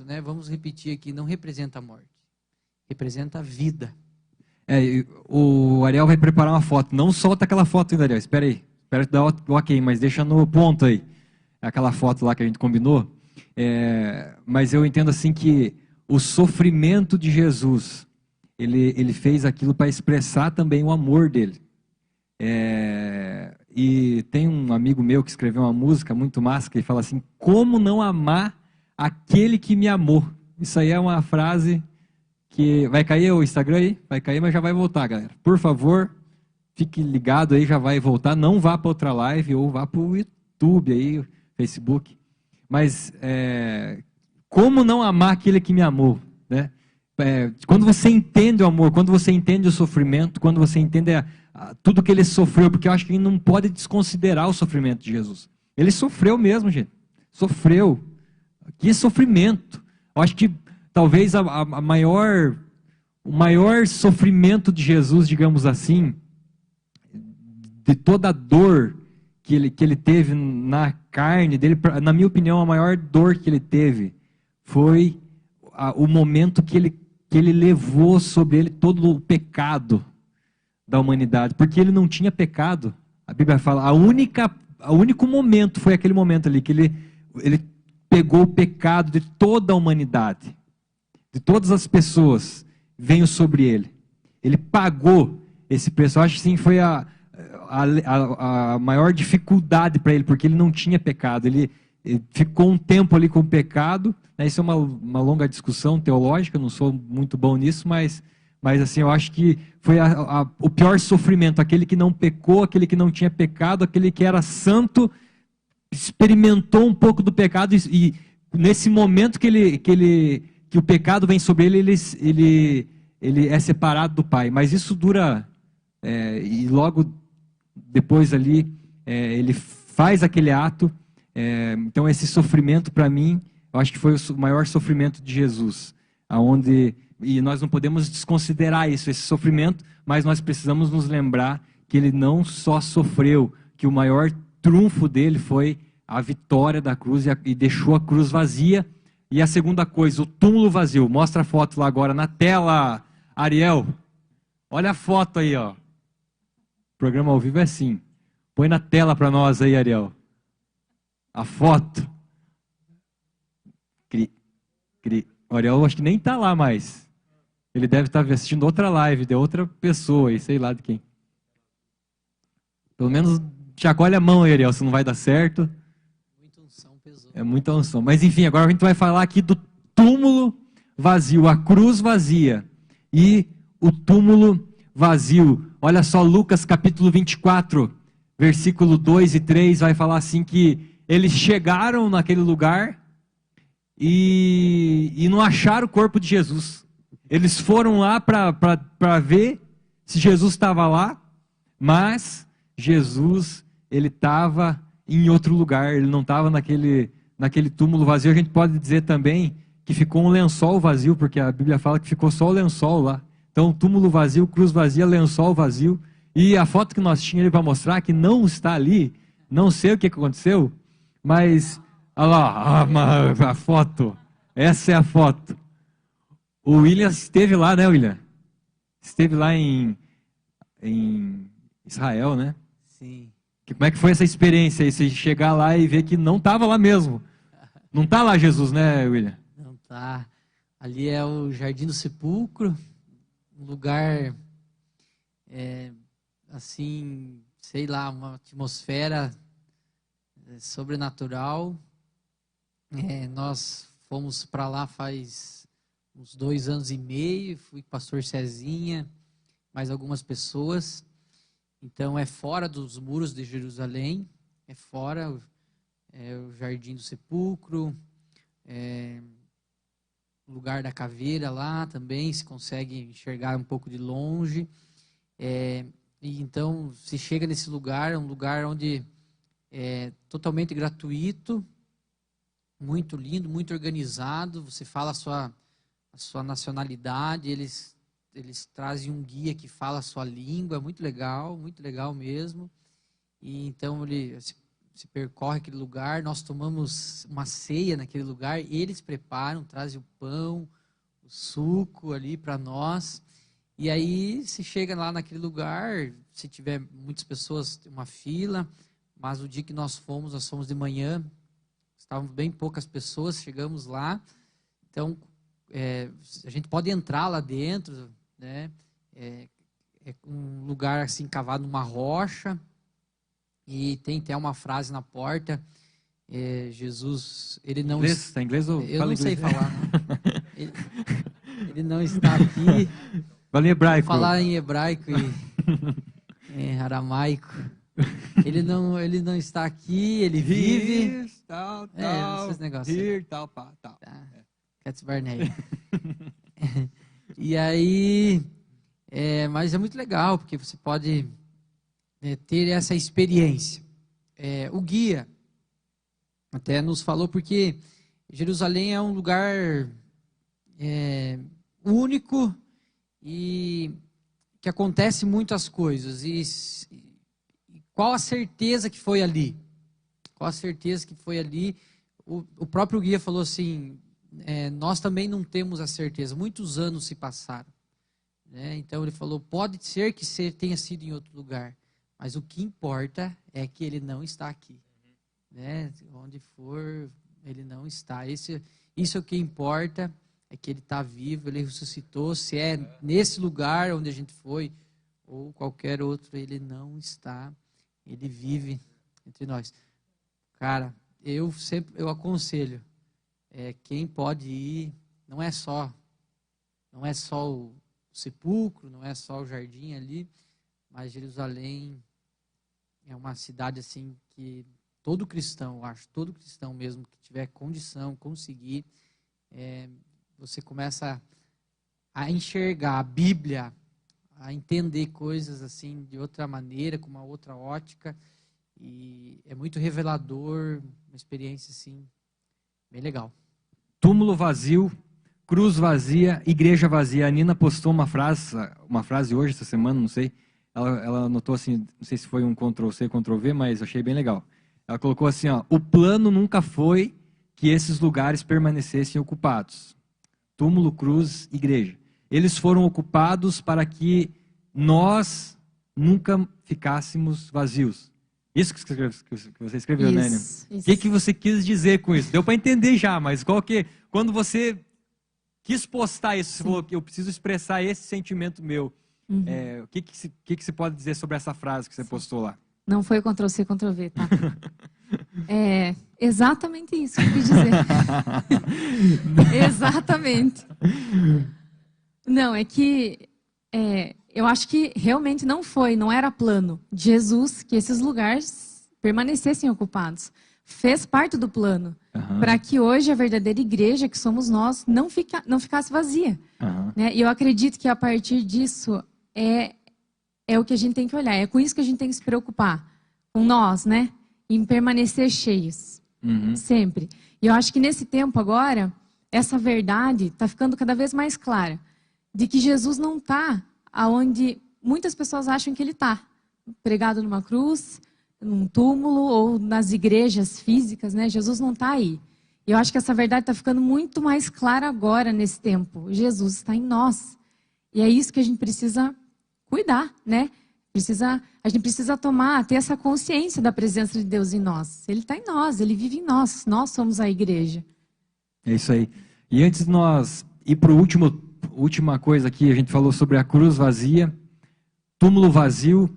S4: né, vamos repetir aqui, não representa a morte, representa a vida.
S2: O Ariel vai preparar uma foto. Não solta aquela foto ainda, Ariel. Espera aí. Espera dar o ok, mas deixa no ponto aí. Aquela foto lá que a gente combinou. Mas eu entendo assim que o sofrimento de Jesus, ele fez aquilo para expressar também o amor dele. E tem um amigo meu que escreveu uma música muito massa, que ele fala assim, como não amar aquele que me amou? Isso aí é uma frase que vai cair o Instagram aí, vai cair, mas já vai voltar, galera. Por favor, fique ligado aí, já vai voltar. Não vá para outra live ou vá para o YouTube aí, Facebook. Mas como não amar aquele que me amou, né? quando você entende o amor, quando você entende o sofrimento, quando você entende tudo que ele sofreu, porque eu acho que a gente não pode desconsiderar o sofrimento de Jesus. Ele sofreu mesmo, gente. Sofreu. Que sofrimento. Eu acho que talvez o maior sofrimento de Jesus, digamos assim, de toda a dor que ele teve na carne dele, na minha opinião, a maior dor que ele teve foi o momento que ele levou sobre ele todo o pecado da humanidade, porque ele não tinha pecado. A Bíblia fala, o único momento foi aquele momento ali que ele pegou o pecado de toda a humanidade, de todas as pessoas, veio sobre ele. Ele pagou esse preço. Eu acho que sim, foi a maior dificuldade para ele, porque ele não tinha pecado. Ele ficou um tempo ali com o pecado. Isso é uma longa discussão teológica, eu não sou muito bom nisso, mas assim, eu acho que foi o pior sofrimento, aquele que não pecou, aquele que não tinha pecado, aquele que era santo, experimentou um pouco do pecado e nesse momento que o pecado vem sobre ele é separado do Pai. Mas isso dura, e logo depois ali, ele faz aquele ato. Então esse sofrimento para mim, eu acho que foi o maior sofrimento de Jesus, e nós não podemos desconsiderar esse sofrimento, mas nós precisamos nos lembrar que ele não só sofreu, que o maior trunfo dele foi a vitória da cruz e deixou a cruz vazia. E a segunda coisa, o túmulo vazio. Mostra a foto lá agora na tela, Ariel. Olha a foto aí, ó. O programa ao vivo é assim. Põe na tela para nós aí, Ariel. A foto. O Ariel acho que nem está lá mais. Ele deve estar assistindo outra live de outra pessoa aí, sei lá de quem. Pelo menos chacoalha a mão aí, Ariel, se não vai dar certo.
S4: Muita unção pesou.
S2: É muita unção. Mas enfim, agora a gente vai falar aqui do túmulo vazio, a cruz vazia e o túmulo vazio. Olha só, Lucas capítulo 24, versículo 2 e 3, vai falar assim que eles chegaram naquele lugar e não acharam o corpo de Jesus. Eles foram lá para ver se Jesus estava lá, mas Jesus, ele estava em outro lugar, ele não estava naquele túmulo vazio. A gente pode dizer também que ficou um lençol vazio, porque a Bíblia fala que ficou só o lençol lá. Então, túmulo vazio, cruz vazia, lençol vazio. E a foto que nós tínhamos para mostrar, que não está ali, não sei o que aconteceu, mas, olha lá, a foto, essa é a foto. O William esteve lá, né, William? Esteve lá em Israel, né?
S4: Sim.
S2: Como é que foi essa experiência aí? Você chegar lá e ver que não estava lá mesmo. Não está lá Jesus, né, William?
S4: Não tá. Ali é o Jardim do Sepulcro, um lugar, assim, sei lá, uma atmosfera sobrenatural. Nós fomos para lá faz uns 2 anos e meio, fui com o pastor Cezinha, mais algumas pessoas. Então é fora dos muros de Jerusalém, é fora, o Jardim do Sepulcro, o lugar da caveira lá também, se consegue enxergar um pouco de longe. E então se chega nesse lugar, é um lugar onde é totalmente gratuito, muito lindo, muito organizado. Você fala a sua nacionalidade, eles trazem um guia que fala a sua língua, muito legal mesmo. E então ele se percorre aquele lugar, nós tomamos uma ceia naquele lugar, eles preparam, trazem o pão, o suco ali para nós. E aí se chega lá naquele lugar, se tiver muitas pessoas, tem uma fila, mas o dia que nós fomos de manhã, estavam bem poucas pessoas, chegamos lá. Então a gente pode entrar lá dentro, né? É um lugar assim cavado numa rocha, e tem até uma frase na porta. Jesus, ele não
S2: está em inglês ou
S4: eu
S2: fala
S4: não
S2: inglês?
S4: sei falar, não. Ele não está aqui.
S2: Fala em hebraico.
S4: Vou falar em hebraico e em aramaico. Ele não está aqui, ele vive.
S2: Tal,
S4: esses negócios.
S2: tal, pá, tal.
S4: Cats Barney. E aí, mas é muito legal, porque você pode ter essa experiência. O guia até nos falou, porque Jerusalém é um lugar único e que acontece muitas coisas. E qual a certeza que foi ali? Qual a certeza que foi ali? O próprio guia falou assim, nós também não temos a certeza. Muitos anos se passaram. Né? Então ele falou, pode ser que você tenha sido em outro lugar, mas o que importa é que ele não está aqui. Né? Onde for, ele não está. Isso é o que importa, é que ele está vivo, ele ressuscitou. Se é nesse lugar onde a gente foi, ou qualquer outro, ele não está. Ele vive entre nós. Cara, eu aconselho, quem pode ir, não é só o sepulcro, não é só o jardim ali, mas Jerusalém é uma cidade assim que todo cristão, eu acho, todo cristão mesmo que tiver condição, conseguir, você começa a enxergar a Bíblia, a entender coisas assim de outra maneira, com uma outra ótica, e é muito revelador, uma experiência assim bem legal.
S2: Túmulo vazio, cruz vazia, igreja vazia. A Nina postou uma frase hoje, essa semana, não sei. Ela anotou assim, não sei se foi um Ctrl+C, Ctrl+V, mas achei bem legal. Ela colocou assim, ó, o plano nunca foi que esses lugares permanecessem ocupados. Túmulo, cruz, igreja. Eles foram ocupados para que nós nunca ficássemos vazios. Isso que você escreveu, né, Nina? O que você quis dizer com isso? Deu para entender já, mas quando você quis postar isso, você falou que eu preciso expressar esse sentimento meu.
S6: Uhum.
S2: O que você pode dizer sobre essa frase que você postou lá?
S6: Não foi Ctrl+C, Ctrl+V, tá? É exatamente isso que eu quis dizer. Exatamente. Não, é que eu acho que realmente não era plano de Jesus que esses lugares permanecessem ocupados. Fez parte do plano, para que hoje a verdadeira igreja, que somos nós, não ficasse vazia. Né? E eu acredito que a partir disso é o que a gente tem que olhar, é com isso que a gente tem que se preocupar, com nós, né? Em permanecer cheios, sempre. E eu acho que nesse tempo agora, essa verdade está ficando cada vez mais clara, de que Jesus não está aonde muitas pessoas acham que ele está, pregado numa cruz, num túmulo ou nas igrejas físicas, né? Jesus não está aí. E eu acho que essa verdade está ficando muito mais clara agora nesse tempo. Jesus está em nós. E é isso que a gente precisa cuidar, né? A gente precisa ter essa consciência da presença de Deus em nós. Ele está em nós, ele vive em nós. Nós somos a igreja.
S2: É isso aí. E antes de nós ir para última coisa aqui, a gente falou sobre a cruz vazia, túmulo vazio.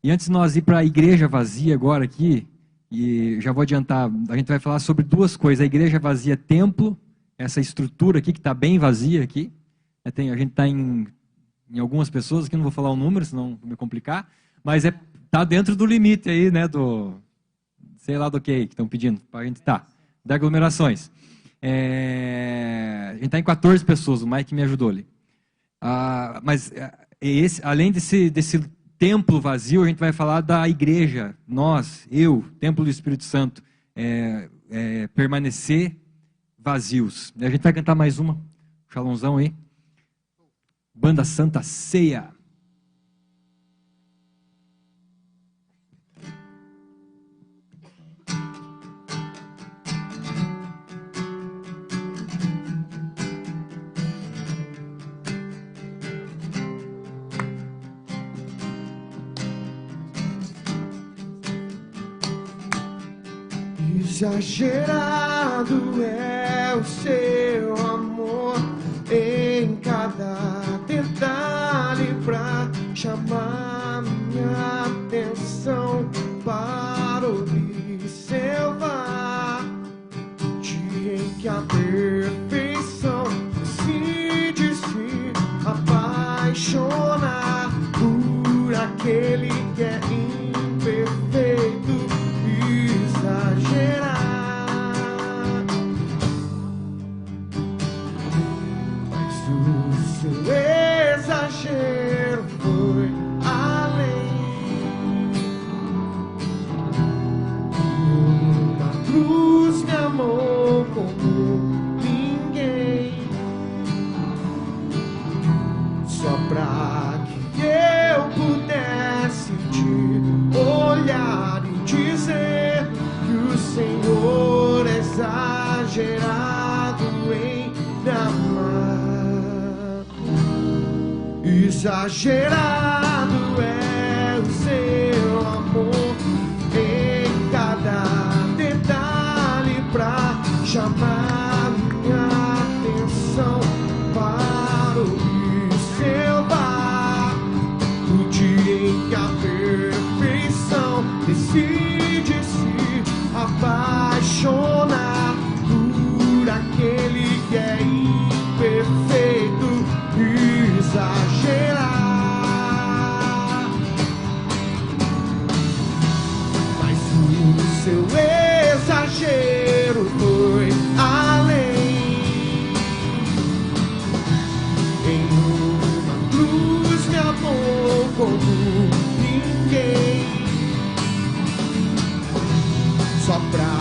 S2: E antes de nós ir para a igreja vazia agora aqui, e já vou adiantar, a gente vai falar sobre duas coisas. A igreja vazia, templo, essa estrutura aqui que está bem vazia aqui. A gente está em algumas pessoas, aqui não vou falar o número, senão vou me complicar, mas está dentro do limite aí, né, sei lá do que estão pedindo, para a gente estar, das aglomerações. A gente está em 14 pessoas, o Mike me ajudou ali. Mas além desse templo vazio, a gente vai falar da igreja, templo do Espírito Santo, permanecer vazios. A gente vai cantar mais uma, Shalomzão aí. Banda Santa Ceia.
S3: Exagerado é o seu amor em cada detalhe pra chamar minha atenção para observar o dia em que a perfeição decide se apaixonar por aquele que é imperfeito, exagerar. Mas o seu exagero foi além. Na cruz me amou como ninguém, só pra que eu pudesse te olhar e dizer que o Senhor é exagerado em me amar. Exagerado é o seu amor em cada detalhe pra chamar minha atenção, para observar o dia em que a perfeição decide se apaixonar por aquele que é imperfeito. Exagerar, mas o seu exagero foi além. Em uma cruz me amou como ninguém, só pra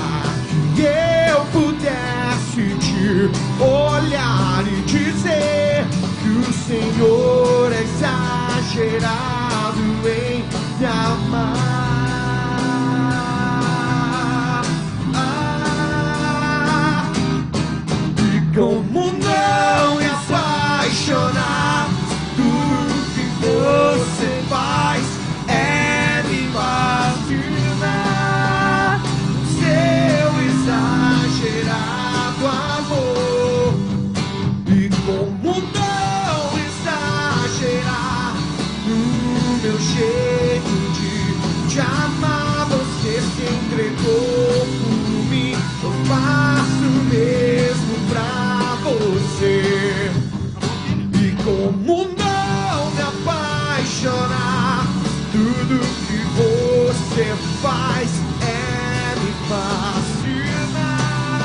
S3: que eu pudesse te olhar e dizer que o Senhor é exagerado em me amar. E como não me apaixonar, tudo que você faz é me fascinar. Seu exagerado amor. E como não exagerar no meu jeito de te amar, você se entregou por mim, eu faço o mesmo pra você. E como não me apaixonar, tudo que você faz é me fascinar.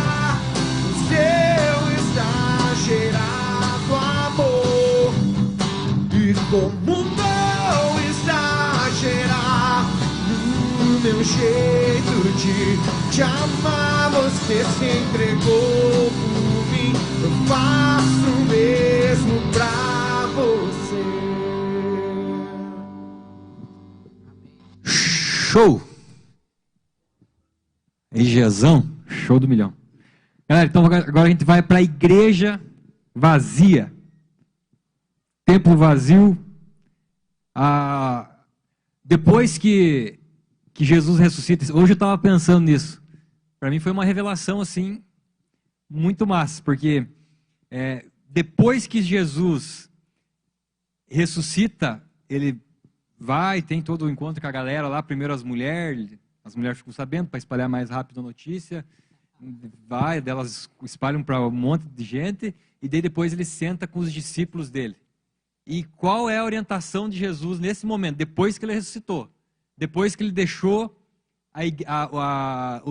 S3: O seu exagerado amor. E como não exagerar no meu jeito de te amar, você se entregou por mim, eu faço o mesmo pra você.
S2: Show! RGzão, show do milhão. Galera, então agora a gente vai para a igreja vazia. Templo vazio. Depois que Jesus ressuscita, hoje eu estava pensando nisso. Para mim foi uma revelação assim, muito massa, porque depois que Jesus ressuscita, ele vai, tem todo o encontro com a galera lá, primeiro as mulheres ficam sabendo para espalhar mais rápido a notícia, elas espalham para um monte de gente, e daí depois ele senta com os discípulos dele. E qual é a orientação de Jesus nesse momento, depois que ele ressuscitou? Depois que ele deixou a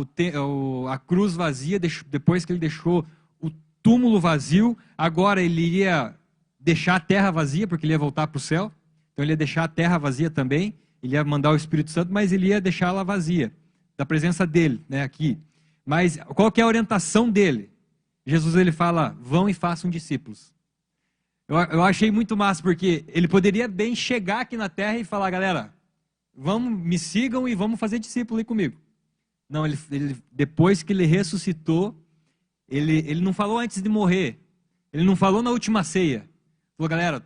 S2: cruz vazia, depois que ele deixou o túmulo vazio, agora ele iria deixar a terra vazia, porque ele ia voltar para o céu. Então ele ia deixar a terra vazia também, ele ia mandar o Espírito Santo, mas ele ia deixá-la vazia, da presença dele, né, aqui. Mas qual que é a orientação dele? Jesus ele fala, vão e façam discípulos. Eu achei muito massa, porque ele poderia bem chegar aqui na terra e falar, galera, me sigam e vamos fazer discípulo aí comigo. Não, ele depois que ele ressuscitou, ele não falou antes de morrer, ele não falou na última ceia. Falou, galera,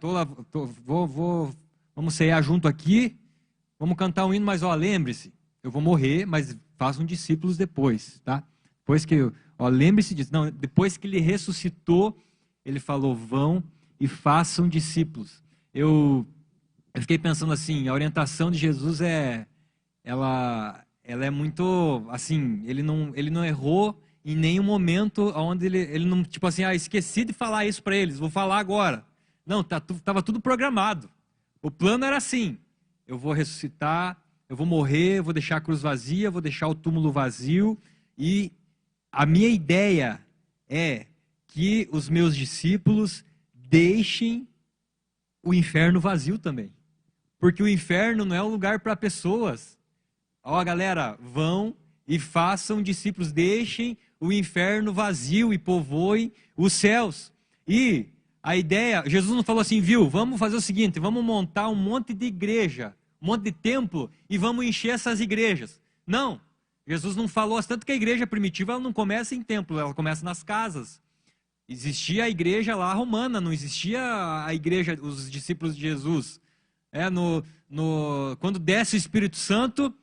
S2: vamos ceiar junto aqui, vamos cantar um hino, mas lembre-se, eu vou morrer, mas façam discípulos depois, tá? Depois que, lembre-se disso. Não, depois que ele ressuscitou, ele falou, vão e façam discípulos. Eu fiquei pensando assim, a orientação de Jesus ela é muito, assim, ele não errou em nenhum momento onde ele não, tipo assim, esqueci de falar isso para eles, vou falar agora. Não, estava tudo programado. O plano era assim, eu vou ressuscitar, eu vou morrer, eu vou deixar a cruz vazia, vou deixar o túmulo vazio, e a minha ideia é que os meus discípulos deixem o inferno vazio também. Porque o inferno não é um lugar para pessoas. Ó, galera, vão e façam discípulos, deixem o inferno vazio e povoem os céus. E a ideia, Jesus não falou assim, viu, vamos fazer o seguinte, vamos montar um monte de igreja, um monte de templo e vamos encher essas igrejas. Não, Jesus não falou, tanto que a igreja primitiva ela não começa em templo, ela começa nas casas. Existia a igreja lá romana, não existia a igreja, os discípulos de Jesus. Quando desce o Espírito Santo,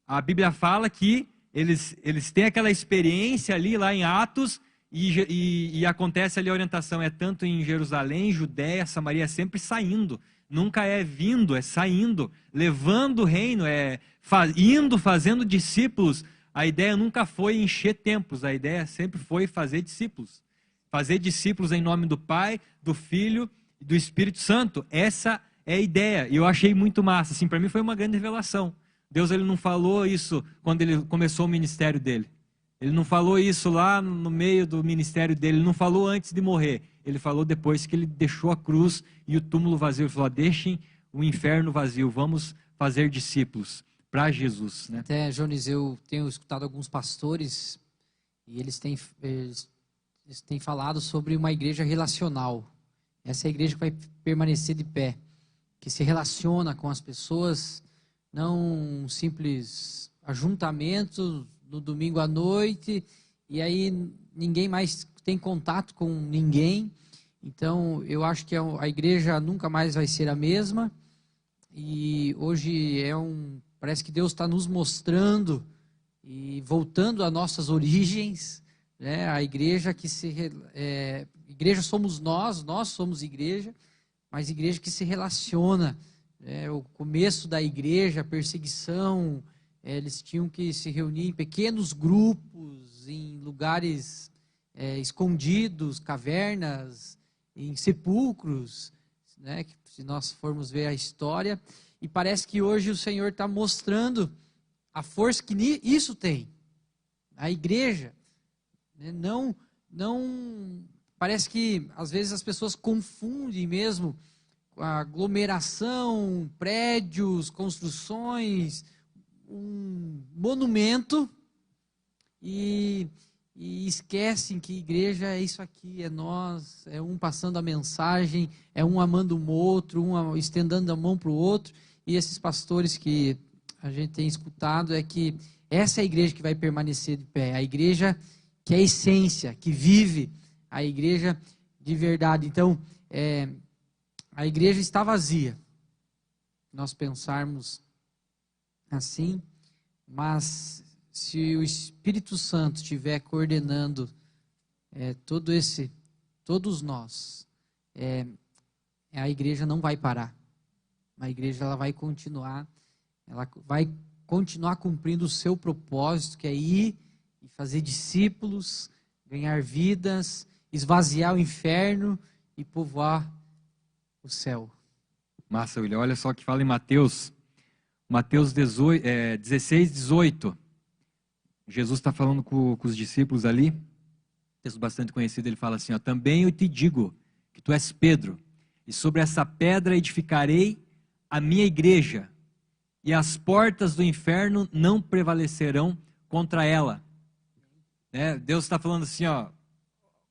S2: a Bíblia fala que eles têm aquela experiência ali lá em Atos e acontece ali a orientação, é tanto em Jerusalém, Judéia, Samaria, é sempre saindo, nunca é vindo, é saindo, levando o reino, indo, fazendo discípulos. A ideia nunca foi encher templos, a ideia sempre foi fazer discípulos. Fazer discípulos em nome do Pai, do Filho e do Espírito Santo. Essa é a ideia. E eu achei muito massa. Assim, para mim foi uma grande revelação. Deus ele não falou isso quando ele começou o ministério dele. Ele não falou isso lá no meio do ministério dele. Ele não falou antes de morrer. Ele falou depois que ele deixou a cruz e o túmulo vazio. Ele falou, deixem o inferno vazio. Vamos fazer discípulos para Jesus. Né?
S4: Até, Jones, eu tenho escutado alguns pastores e eles têm falado sobre uma igreja relacional. Essa é a igreja que vai permanecer de pé, que se relaciona com as pessoas, não um simples ajuntamento no domingo à noite, e aí ninguém mais tem contato com ninguém. Então, eu acho que a igreja nunca mais vai ser a mesma, e hoje parece que Deus está nos mostrando e voltando às nossas origens, né? A igreja igreja somos nós somos igreja, mas igreja que se relaciona. O começo da igreja, a perseguição, eles tinham que se reunir em pequenos grupos, em lugares escondidos, cavernas, em sepulcros, né? Se nós formos ver a história, e parece que hoje o Senhor está mostrando a força que isso tem. A igreja, né? Não, parece que às vezes as pessoas confundem mesmo a aglomeração, prédios, construções, um monumento e esquecem que igreja é isso aqui, é nós, é um passando a mensagem, é um amando um outro, um estendendo a mão para o outro. E esses pastores que a gente tem escutado é que essa é a igreja que vai permanecer de pé, a igreja que é a essência, que vive, a igreja de verdade. Então, a igreja está vazia, nós pensarmos assim, mas se o Espírito Santo estiver coordenando todos nós, a igreja não vai parar. A igreja ela vai continuar cumprindo o seu propósito, que é ir e fazer discípulos, ganhar vidas, esvaziar o inferno e povoar o céu.
S2: Massa, William. Olha só que fala em Mateus 16, 18. Jesus está falando com os discípulos ali, texto bastante conhecido, ele fala assim, também eu te digo que tu és Pedro, e sobre essa pedra edificarei a minha igreja, e as portas do inferno não prevalecerão contra ela. Deus está falando assim,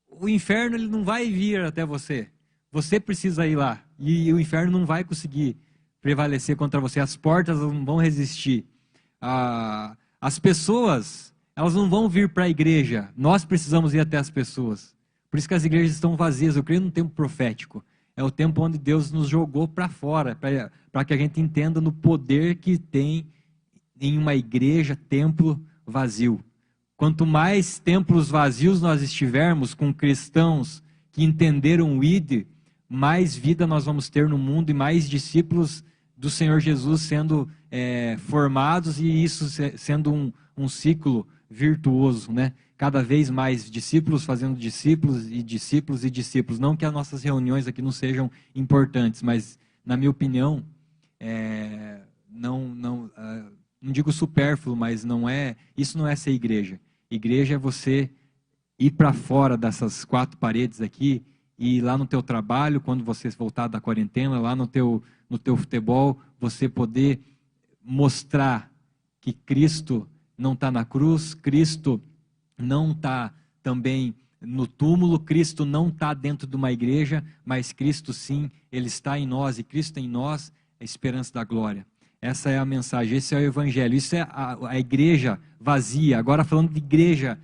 S2: o inferno ele não vai vir até você, você precisa ir lá, e o inferno não vai conseguir prevalecer contra você, as portas não vão resistir. As pessoas, elas não vão vir para a igreja, nós precisamos ir até as pessoas. Por isso que as igrejas estão vazias. Eu creio num tempo profético. É o tempo onde Deus nos jogou para fora, para que a gente entenda no poder que tem em uma igreja, templo vazio. Quanto mais templos vazios nós estivermos, com cristãos que entenderam o ID, mais vida nós vamos ter no mundo e mais discípulos do Senhor Jesus sendo formados, e isso sendo um ciclo virtuoso, né? Cada vez mais discípulos fazendo discípulos e discípulos e discípulos. Não que as nossas reuniões aqui não sejam importantes, mas na minha opinião, não digo supérfluo, mas isso não é ser igreja. Igreja é você ir para fora dessas quatro paredes aqui e lá no teu trabalho, quando você voltar da quarentena, lá no teu futebol, você poder mostrar que Cristo não está na cruz, Cristo não está também no túmulo, Cristo não está dentro de uma igreja, mas Cristo sim, Ele está em nós, e Cristo em nós é a esperança da glória. Essa é a mensagem, esse é o evangelho, isso é a igreja vazia. Agora falando de igreja,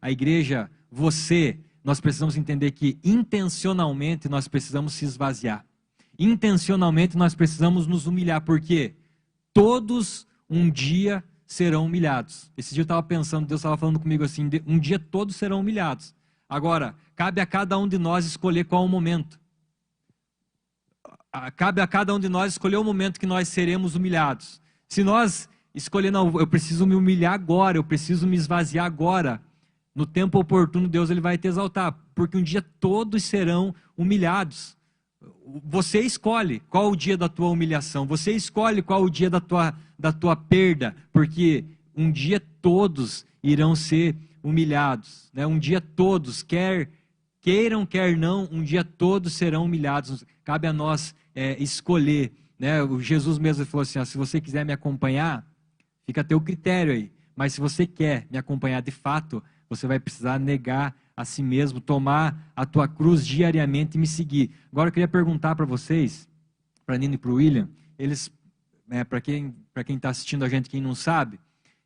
S2: a igreja, você, nós precisamos entender que intencionalmente nós precisamos se esvaziar. Intencionalmente nós precisamos nos humilhar, porque todos um dia serão humilhados. Esse dia eu estava pensando, Deus estava falando comigo assim, um dia todos serão humilhados. Agora, cabe a cada um de nós escolher qual é o momento. Cabe a cada um de nós escolher o momento que nós seremos humilhados. Se nós escolher, não, eu preciso me humilhar agora, eu preciso me esvaziar agora, no tempo oportuno Deus ele vai te exaltar, porque um dia todos serão humilhados. Você escolhe qual o dia da tua humilhação, você escolhe qual o dia da tua perda, porque um dia todos irão ser humilhados, né? Um dia todos, quer queiram, quer não, um dia todos serão humilhados. Cabe a nós escolher, né? O Jesus mesmo falou assim, se você quiser me acompanhar, fica a teu critério aí, mas se você quer me acompanhar de fato, você vai precisar negar a si mesmo, tomar a tua cruz diariamente e me seguir. Agora eu queria perguntar para vocês, para a Nina e para o William, eles, para quem está assistindo a gente, quem não sabe,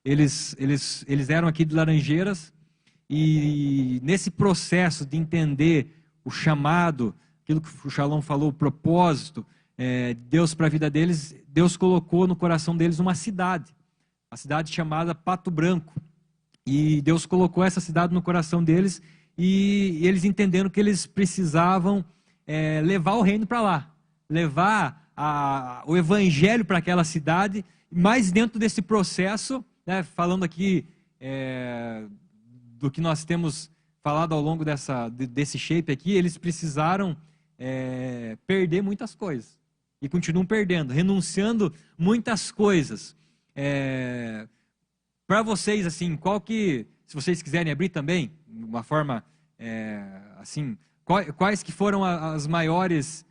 S2: eles eram aqui de Laranjeiras, e nesse processo de entender o chamado, aquilo que o Shalom falou, o propósito, Deus para a vida deles, Deus colocou no coração deles uma cidade, a cidade chamada Pato Branco, e Deus colocou essa cidade no coração deles, e eles entenderam que eles precisavam levar o reino para lá, levar o evangelho para aquela cidade, mas dentro desse processo, né, falando aqui do que nós temos falado ao longo desse shape aqui, eles precisaram perder muitas coisas, e continuam perdendo, renunciando muitas coisas. Para vocês, assim, se vocês quiserem abrir também, de uma forma, assim, quais que foram as maiores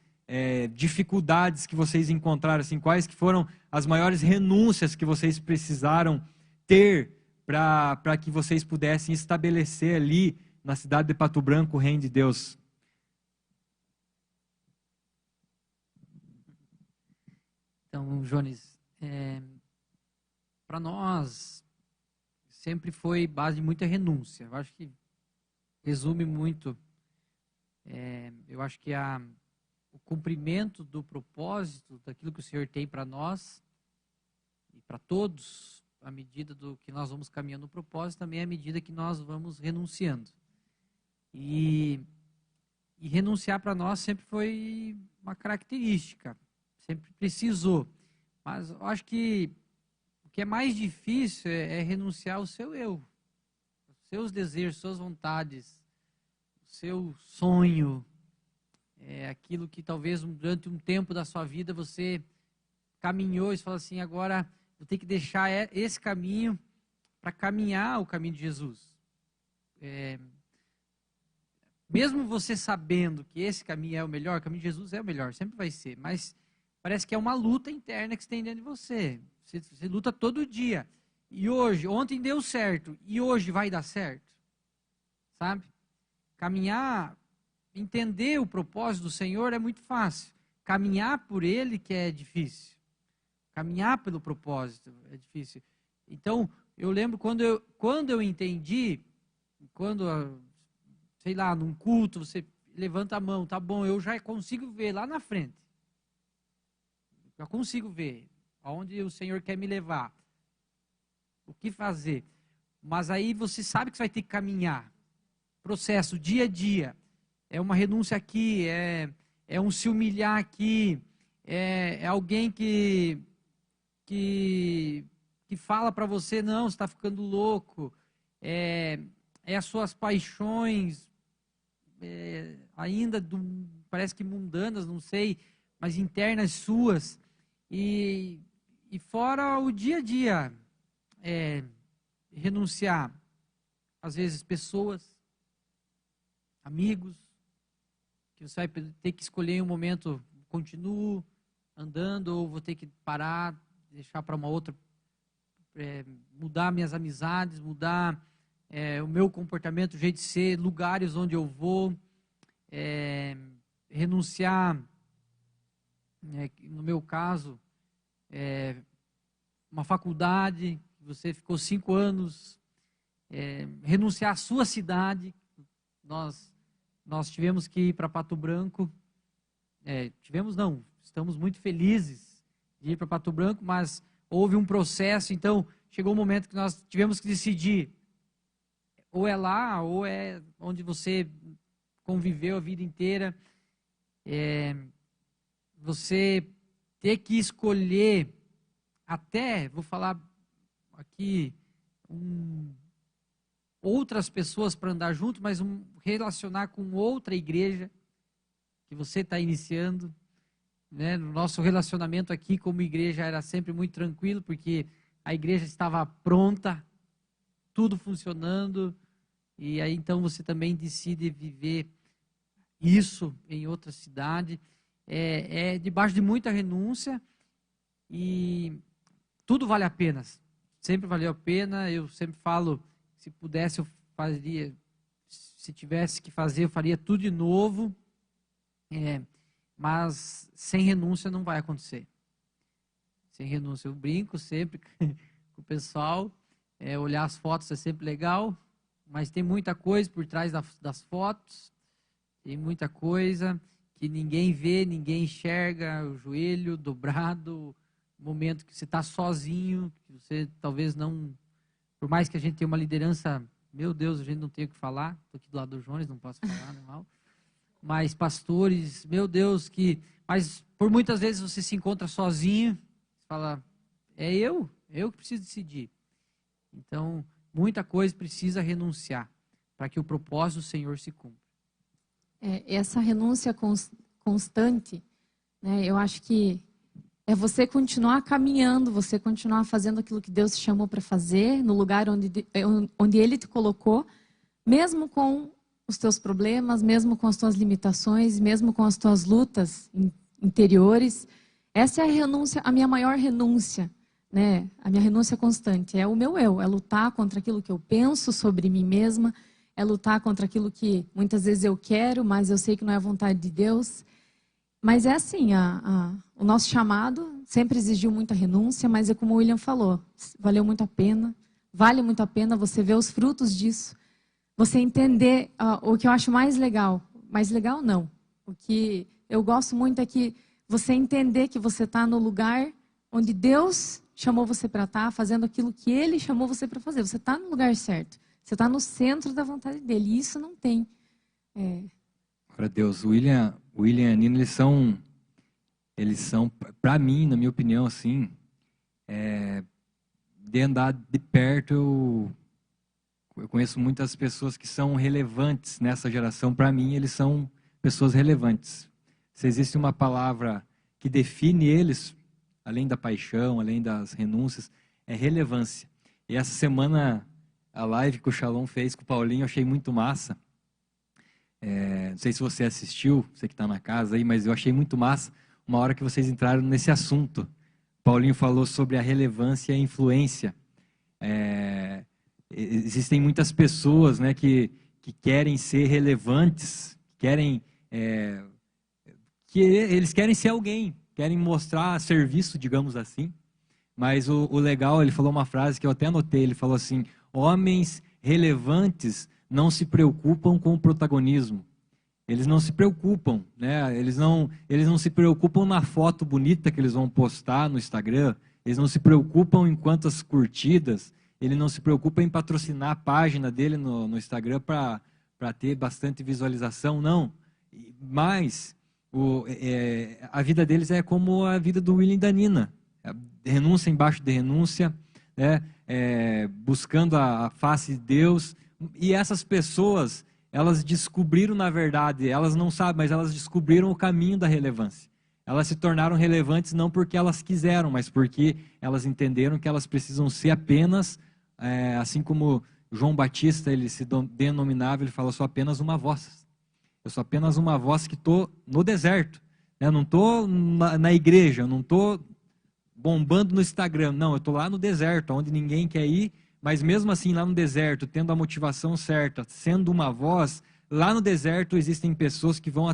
S2: dificuldades que vocês encontraram, assim, quais que foram as maiores renúncias que vocês precisaram ter para que vocês pudessem estabelecer ali na cidade de Pato Branco o reino de Deus?
S4: Então, Jones, para nós sempre foi base de muita renúncia. Eu acho que resume muito. Eu acho que o cumprimento do propósito, daquilo que o Senhor tem para nós e para todos, à medida do que nós vamos caminhando no propósito, também à medida que nós vamos renunciando. E renunciar para nós sempre foi uma característica, sempre precisou. Mas eu acho que o que é mais difícil é renunciar ao seu eu, os seus desejos, suas vontades, o seu sonho, aquilo que talvez durante um tempo da sua vida você caminhou e falou assim, agora vou ter que deixar esse caminho para caminhar o caminho de Jesus. Mesmo você sabendo que esse caminho é o melhor, o caminho de Jesus é o melhor, sempre vai ser, mas parece que é uma luta interna que você tem dentro de você. Você luta todo dia. E ontem deu certo, e hoje vai dar certo. Sabe? Caminhar, entender o propósito do Senhor é muito fácil. Caminhar por Ele que é difícil. Caminhar pelo propósito é difícil. Então, eu lembro quando eu entendi, sei lá, num culto, você levanta a mão, tá bom, eu já consigo ver lá na frente. Já consigo ver aonde o Senhor quer me levar. O que fazer. Mas aí você sabe que você vai ter que caminhar. Processo, dia a dia. É uma renúncia aqui, é um se humilhar aqui, é alguém que fala para você, não, você está ficando louco. É as suas paixões, ainda parece que mundanas, não sei, mas internas suas. E fora o dia a dia, renunciar, às vezes, pessoas, amigos, que você vai ter que escolher em um momento, continuo andando ou vou ter que parar, deixar para uma outra, mudar minhas amizades, mudar o meu comportamento, o jeito de ser, lugares onde eu vou, renunciar, no meu caso, uma faculdade, você ficou 5 anos, renunciar à sua cidade. Nós tivemos que ir para Pato Branco, estamos muito felizes de ir para Pato Branco, mas houve um processo, então chegou um momento que nós tivemos que decidir, ou é lá, ou é onde você conviveu a vida inteira. Você ter que escolher, até, vou falar aqui, outras pessoas para andar junto, mas relacionar com outra igreja que você está iniciando. Né? No nosso relacionamento aqui como igreja era sempre muito tranquilo, porque a igreja estava pronta, tudo funcionando, e aí então você também decide viver isso em outra cidade. Debaixo de muita renúncia, e tudo vale a pena, sempre valeu a pena. Eu sempre falo, se pudesse eu faria, se tivesse que fazer eu faria tudo de novo, mas sem renúncia não vai acontecer. Sem renúncia, eu brinco sempre com o pessoal, olhar as fotos é sempre legal, mas tem muita coisa por trás das fotos, tem muita coisa que ninguém vê, ninguém enxerga, o joelho dobrado, o momento que você está sozinho, que você talvez não, por mais que a gente tenha uma liderança, meu Deus, a gente não tem o que falar, estou aqui do lado do Jones, não posso falar, normal, mas pastores, meu Deus, mas por muitas vezes você se encontra sozinho, você fala, eu que preciso decidir. Então, muita coisa precisa renunciar, para que o propósito do Senhor se cumpra.
S6: Essa renúncia constante, né, eu acho que é você continuar caminhando, você continuar fazendo aquilo que Deus te chamou para fazer, no lugar onde Ele te colocou, mesmo com os teus problemas, mesmo com as tuas limitações, mesmo com as tuas lutas interiores. Essa é a renúncia, a minha maior renúncia, né? A minha renúncia constante é o meu eu, é lutar contra aquilo que eu penso sobre mim mesma, é lutar contra aquilo que muitas vezes eu quero, mas eu sei que não é a vontade de Deus. Mas é assim, o nosso chamado sempre exigiu muita renúncia, mas é como o William falou, valeu muito a pena, vale muito a pena você ver os frutos disso, você entender o que eu acho mais legal não, o que eu gosto muito é que você entender que você está no lugar onde Deus chamou você para estar, fazendo aquilo que Ele chamou você para fazer, você está no lugar certo. Você está no centro da vontade dele. E isso não tem.
S2: Glória a Deus. O William e a Nina, eles são, para mim, na minha opinião, assim, de andar de perto, eu conheço muitas pessoas que são relevantes nessa geração. Para mim, eles são pessoas relevantes. Se existe uma palavra que define eles, além da paixão, além das renúncias, é relevância. E essa semana, a live que o Shalom fez com o Paulinho, eu achei muito massa. Não sei se você assistiu, você que está na casa aí, mas eu achei muito massa uma hora que vocês entraram nesse assunto. O Paulinho falou sobre a relevância e a influência. Existem muitas pessoas, né, que querem ser relevantes, que eles querem ser alguém, querem mostrar serviço, digamos assim. Mas o legal, ele falou uma frase que eu até anotei, ele falou assim: homens relevantes não se preocupam com o protagonismo. Eles não se preocupam, né? Eles não se preocupam na foto bonita que eles vão postar no Instagram. Eles não se preocupam em quantas curtidas. Ele não se preocupa em patrocinar a página dele no Instagram para ter bastante visualização, não. Mas a vida deles é como a vida do William e da Nina. Renúncia embaixo de renúncia, né? Buscando a face de Deus. E essas pessoas, elas descobriram, na verdade, elas não sabem, mas elas descobriram o caminho da relevância. Elas se tornaram relevantes não porque elas quiseram, mas porque elas entenderam que elas precisam ser apenas, assim como João Batista, ele se denominava, ele falou, sou apenas uma voz. Eu sou apenas uma voz que estou no deserto. Eu não estou na igreja, eu não estou bombando no Instagram. Não, eu estou lá no deserto, onde ninguém quer ir, mas mesmo assim, lá no deserto, tendo a motivação certa, sendo uma voz, lá no deserto existem pessoas que vão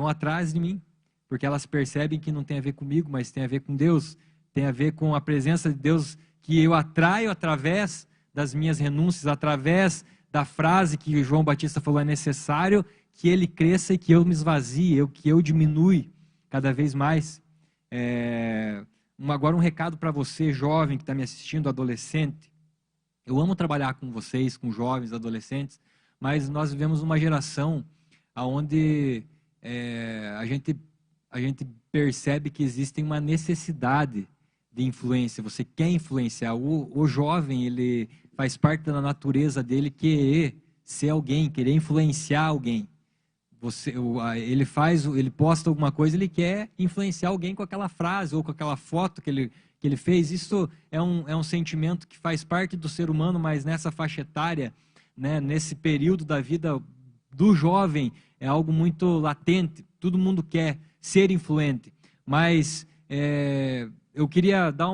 S2: atrás de mim, porque elas percebem que não tem a ver comigo, mas tem a ver com Deus, tem a ver com a presença de Deus que eu atraio através das minhas renúncias, através da frase que João Batista falou, é necessário que ele cresça e que eu me esvazie, que eu diminui cada vez mais. Agora um recado para você, jovem que está me assistindo, adolescente. Eu amo trabalhar com vocês, com jovens, adolescentes, mas nós vivemos uma geração onde a gente percebe que existe uma necessidade de influência. Você quer influenciar. O jovem, ele faz parte da natureza dele querer ser alguém, querer influenciar alguém. Ele posta alguma coisa, ele quer influenciar alguém com aquela frase ou com aquela foto que ele fez. Isso é um sentimento que faz parte do ser humano, mas nessa faixa etária, né, nesse período da vida do jovem, é algo muito latente. Todo mundo quer ser influente. Mas eu queria dar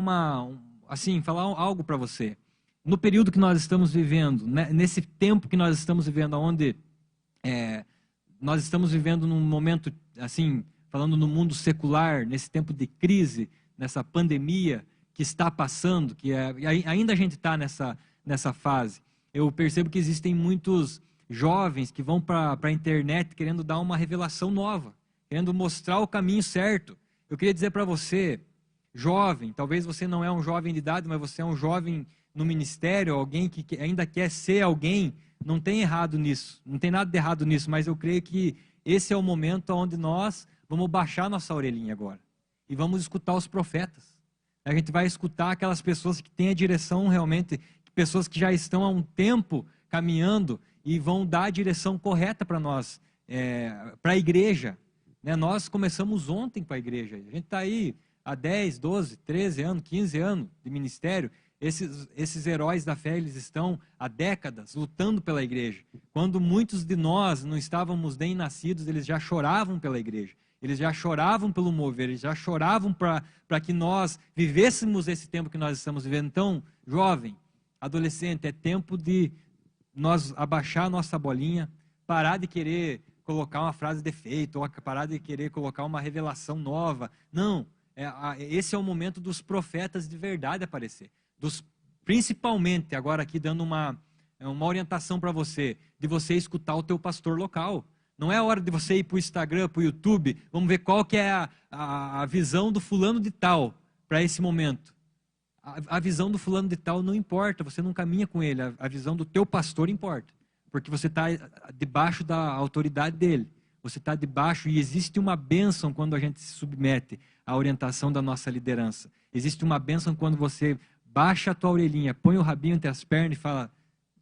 S2: falar algo para você. No período que nós estamos vivendo, né, nesse tempo que nós estamos vivendo, onde nós estamos vivendo num momento, assim, falando no mundo secular, nesse tempo de crise, nessa pandemia que está passando, ainda a gente está nessa fase. Eu percebo que existem muitos jovens que vão para a internet querendo dar uma revelação nova, querendo mostrar o caminho certo. Eu queria dizer para você, jovem, talvez você não é um jovem de idade, mas você é um jovem no ministério, alguém que ainda quer ser alguém. Não tem errado nisso, não tem nada de errado nisso, mas eu creio que esse é o momento onde nós vamos baixar nossa orelhinha agora e vamos escutar os profetas. A gente vai escutar aquelas pessoas que têm a direção realmente, pessoas que já estão há um tempo caminhando e vão dar a direção correta para nós, para a igreja. Né? Nós começamos ontem com a igreja, a gente está aí há 10, 12, 13 anos, 15 anos de ministério. Esses heróis da fé, eles estão há décadas lutando pela igreja. Quando muitos de nós não estávamos nem nascidos, eles já choravam pela igreja. Eles já choravam pelo mover, eles já choravam para que nós vivêssemos esse tempo que nós estamos vivendo. Então, jovem, adolescente, é tempo de nós abaixar a nossa bolinha, parar de querer colocar uma frase de efeito, ou parar de querer colocar uma revelação nova. Não, esse é o momento dos profetas de verdade aparecer. Principalmente, agora aqui dando uma orientação para você, de você escutar o teu pastor local. Não é hora de você ir para o Instagram, para o YouTube, vamos ver qual que é a visão do fulano de tal para esse momento. A visão do fulano de tal não importa, você não caminha com ele, a visão do teu pastor importa, porque você está debaixo da autoridade dele, você está debaixo, e existe uma bênção quando a gente se submete à orientação da nossa liderança. Existe uma bênção quando você baixa a tua orelhinha, põe o rabinho entre as pernas e fala: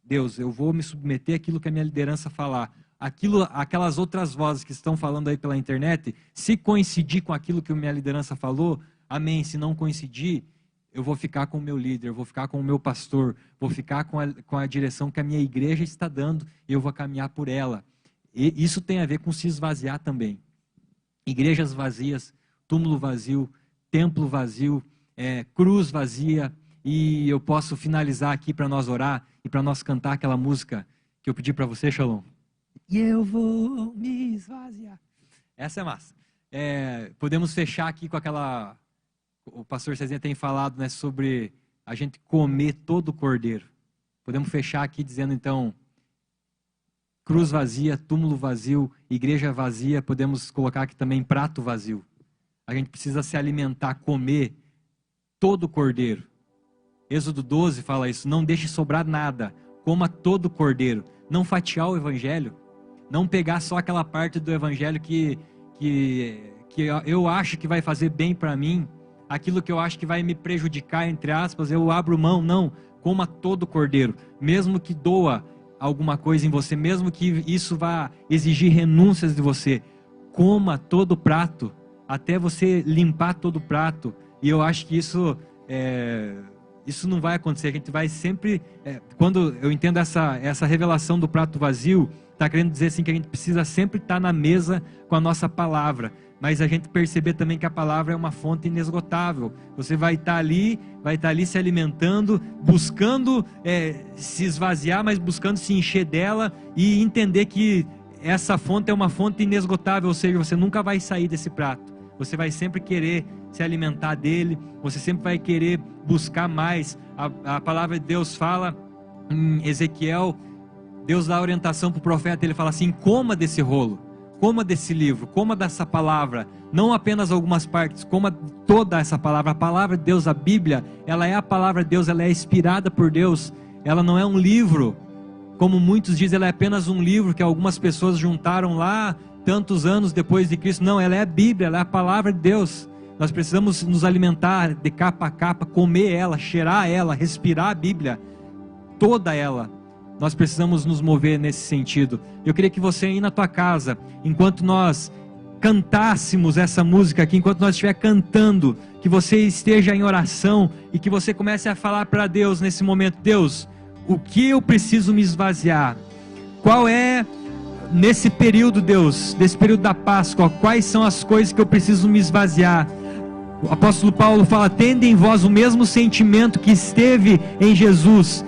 S2: Deus, eu vou me submeter àquilo que a minha liderança falar. Aquelas outras vozes que estão falando aí pela internet, se coincidir com aquilo que a minha liderança falou, amém. Se não coincidir, eu vou ficar com o meu líder, eu vou ficar com o meu pastor, vou ficar com a direção que a minha igreja está dando e eu vou caminhar por ela. E isso tem a ver com se esvaziar também. Igrejas vazias, túmulo vazio, templo vazio, cruz vazia. E eu posso finalizar aqui para nós orar e para nós cantar aquela música que eu pedi para você, Shalom. E eu vou me esvaziar. Essa é massa. Podemos fechar aqui com aquela... O pastor Cezinha tem falado, né, sobre a gente comer todo o cordeiro. Podemos fechar aqui dizendo, então, cruz vazia, túmulo vazio, igreja vazia. Podemos colocar aqui também prato vazio. A gente precisa se alimentar, comer todo o cordeiro. Êxodo 12 fala isso: não deixe sobrar nada, coma todo o cordeiro. Não fatiar o evangelho, não pegar só aquela parte do evangelho que eu acho que vai fazer bem para mim, aquilo que eu acho que vai me prejudicar, entre aspas, eu abro mão. Não, coma todo o cordeiro, mesmo que doa alguma coisa em você, mesmo que isso vá exigir renúncias de você, coma todo o prato, até você limpar todo o prato. E eu acho que isso não vai acontecer. A gente vai sempre, quando eu entendo essa revelação do prato vazio, está querendo dizer assim que a gente precisa sempre estar na mesa com a nossa palavra, mas a gente perceber também que a palavra é uma fonte inesgotável. Você vai estar ali se alimentando, buscando se esvaziar, mas buscando se encher dela e entender que essa fonte é uma fonte inesgotável, ou seja, você nunca vai sair desse prato. Você vai sempre querer se alimentar dele, você sempre vai querer buscar mais. A palavra de Deus fala em Ezequiel, Deus dá orientação para o profeta, ele fala assim: coma desse rolo, coma desse livro, coma dessa palavra, não apenas algumas partes, coma toda essa palavra. A palavra de Deus, a Bíblia, ela é a palavra de Deus, ela é inspirada por Deus, ela não é um livro, como muitos dizem, ela é apenas um livro que algumas pessoas juntaram lá, tantos anos depois de Cristo. Não, ela é a Bíblia, ela é a palavra de Deus. Nós precisamos nos alimentar de capa a capa, comer ela, cheirar ela, respirar a Bíblia, toda ela. Nós precisamos nos mover nesse sentido. Eu queria que você aí na tua casa, enquanto nós cantássemos essa música aqui, enquanto nós estiver cantando, que você esteja em oração e que você comece a falar para Deus nesse momento: Deus, o que eu preciso me esvaziar? Qual é, nesse período, Deus, desse período da Páscoa, quais são as coisas que eu preciso me esvaziar? O apóstolo Paulo fala: tende em vós o mesmo sentimento que esteve em Jesus,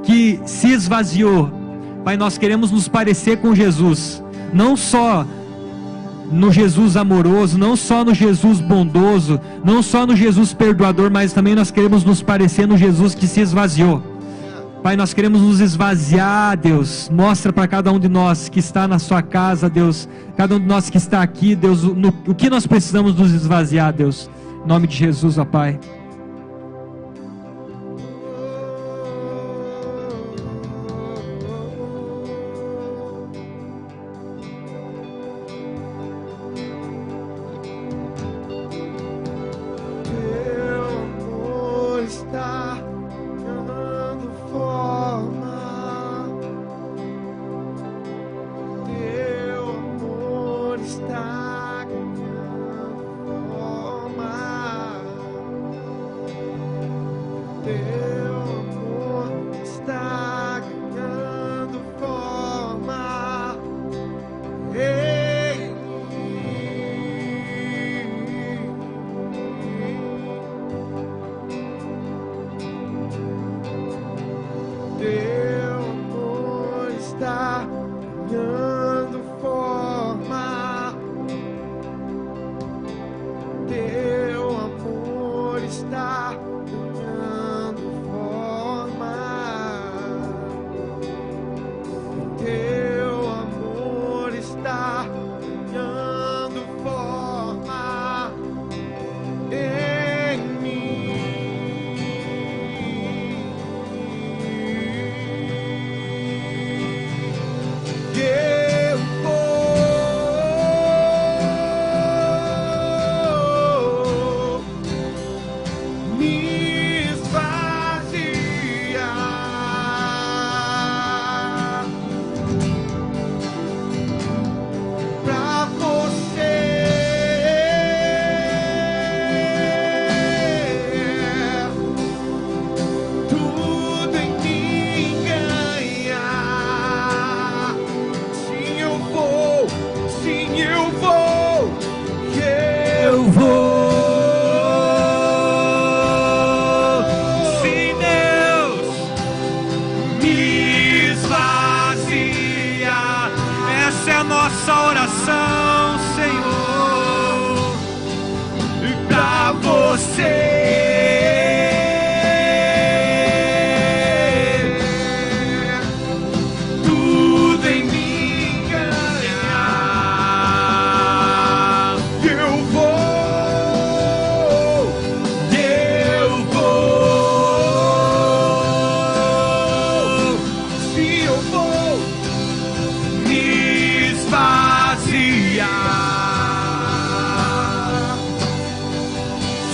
S2: que se esvaziou. Pai, nós queremos nos parecer com Jesus, não só no Jesus amoroso, não só no Jesus bondoso, não só no Jesus perdoador, mas também nós queremos nos parecer no Jesus que se esvaziou. Pai, nós queremos nos esvaziar, Deus. Mostra para cada um de nós que está na sua casa, Deus, cada um de nós que está aqui, Deus, o que nós precisamos nos esvaziar, Deus. Em nome de Jesus, ó Pai.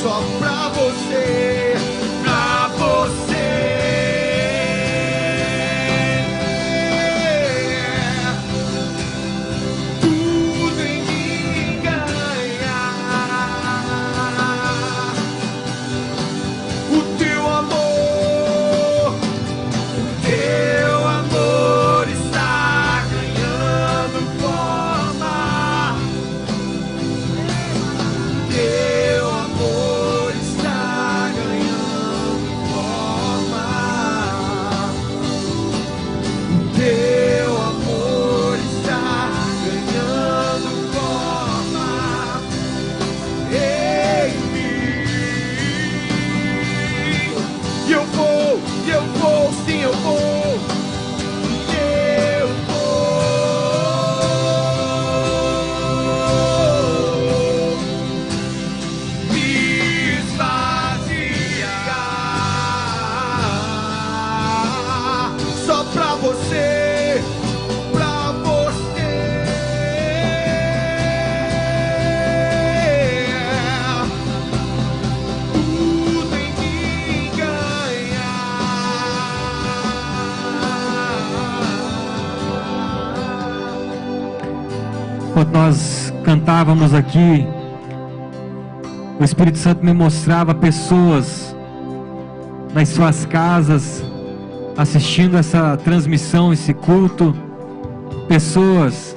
S3: Só pra
S2: enquanto nós cantávamos aqui, o Espírito Santo me mostrava pessoas nas suas casas, assistindo essa transmissão, esse culto, pessoas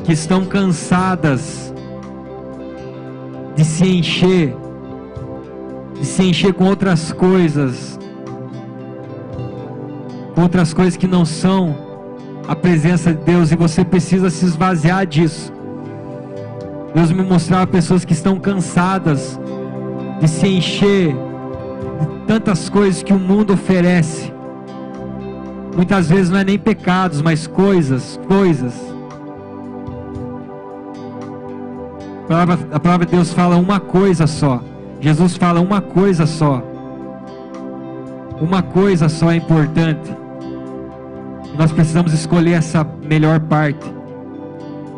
S2: que estão cansadas de se encher com outras coisas que não são a presença de Deus, e você precisa se esvaziar disso. Deus me mostrava pessoas que estão cansadas de se encher de tantas coisas que o mundo oferece. Muitas vezes não é nem pecados, mas coisas. A palavra de Deus fala uma coisa só. Jesus fala uma coisa só. Uma coisa só é importante. Nós precisamos escolher essa melhor parte.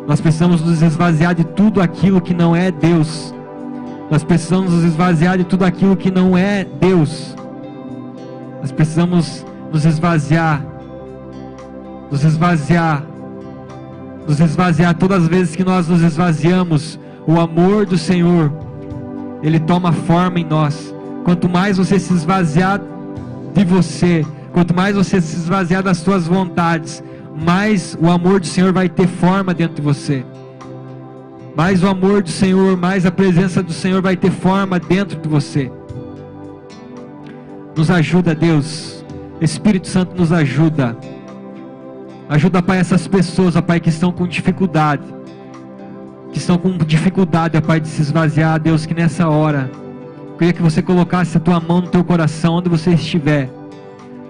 S2: Nós precisamos nos esvaziar de tudo aquilo que não é Deus. Nós precisamos nos esvaziar de tudo aquilo que não é Deus. Nós precisamos nos esvaziar todas as vezes que nós nos esvaziamos. O amor do Senhor, Ele toma forma em nós. Quanto mais você se esvaziar de você, quanto mais você se esvaziar das suas vontades, mais o amor do Senhor vai ter forma dentro de você. Mais o amor do Senhor, mais a presença do Senhor vai ter forma dentro de você. Nos ajuda, Deus. Espírito Santo nos ajuda. Ajuda, Pai, essas pessoas, ó Pai, que estão com dificuldade. Ó Pai, de se esvaziar, Deus, que nessa hora, eu queria que você colocasse a tua mão no teu coração, onde você estiver,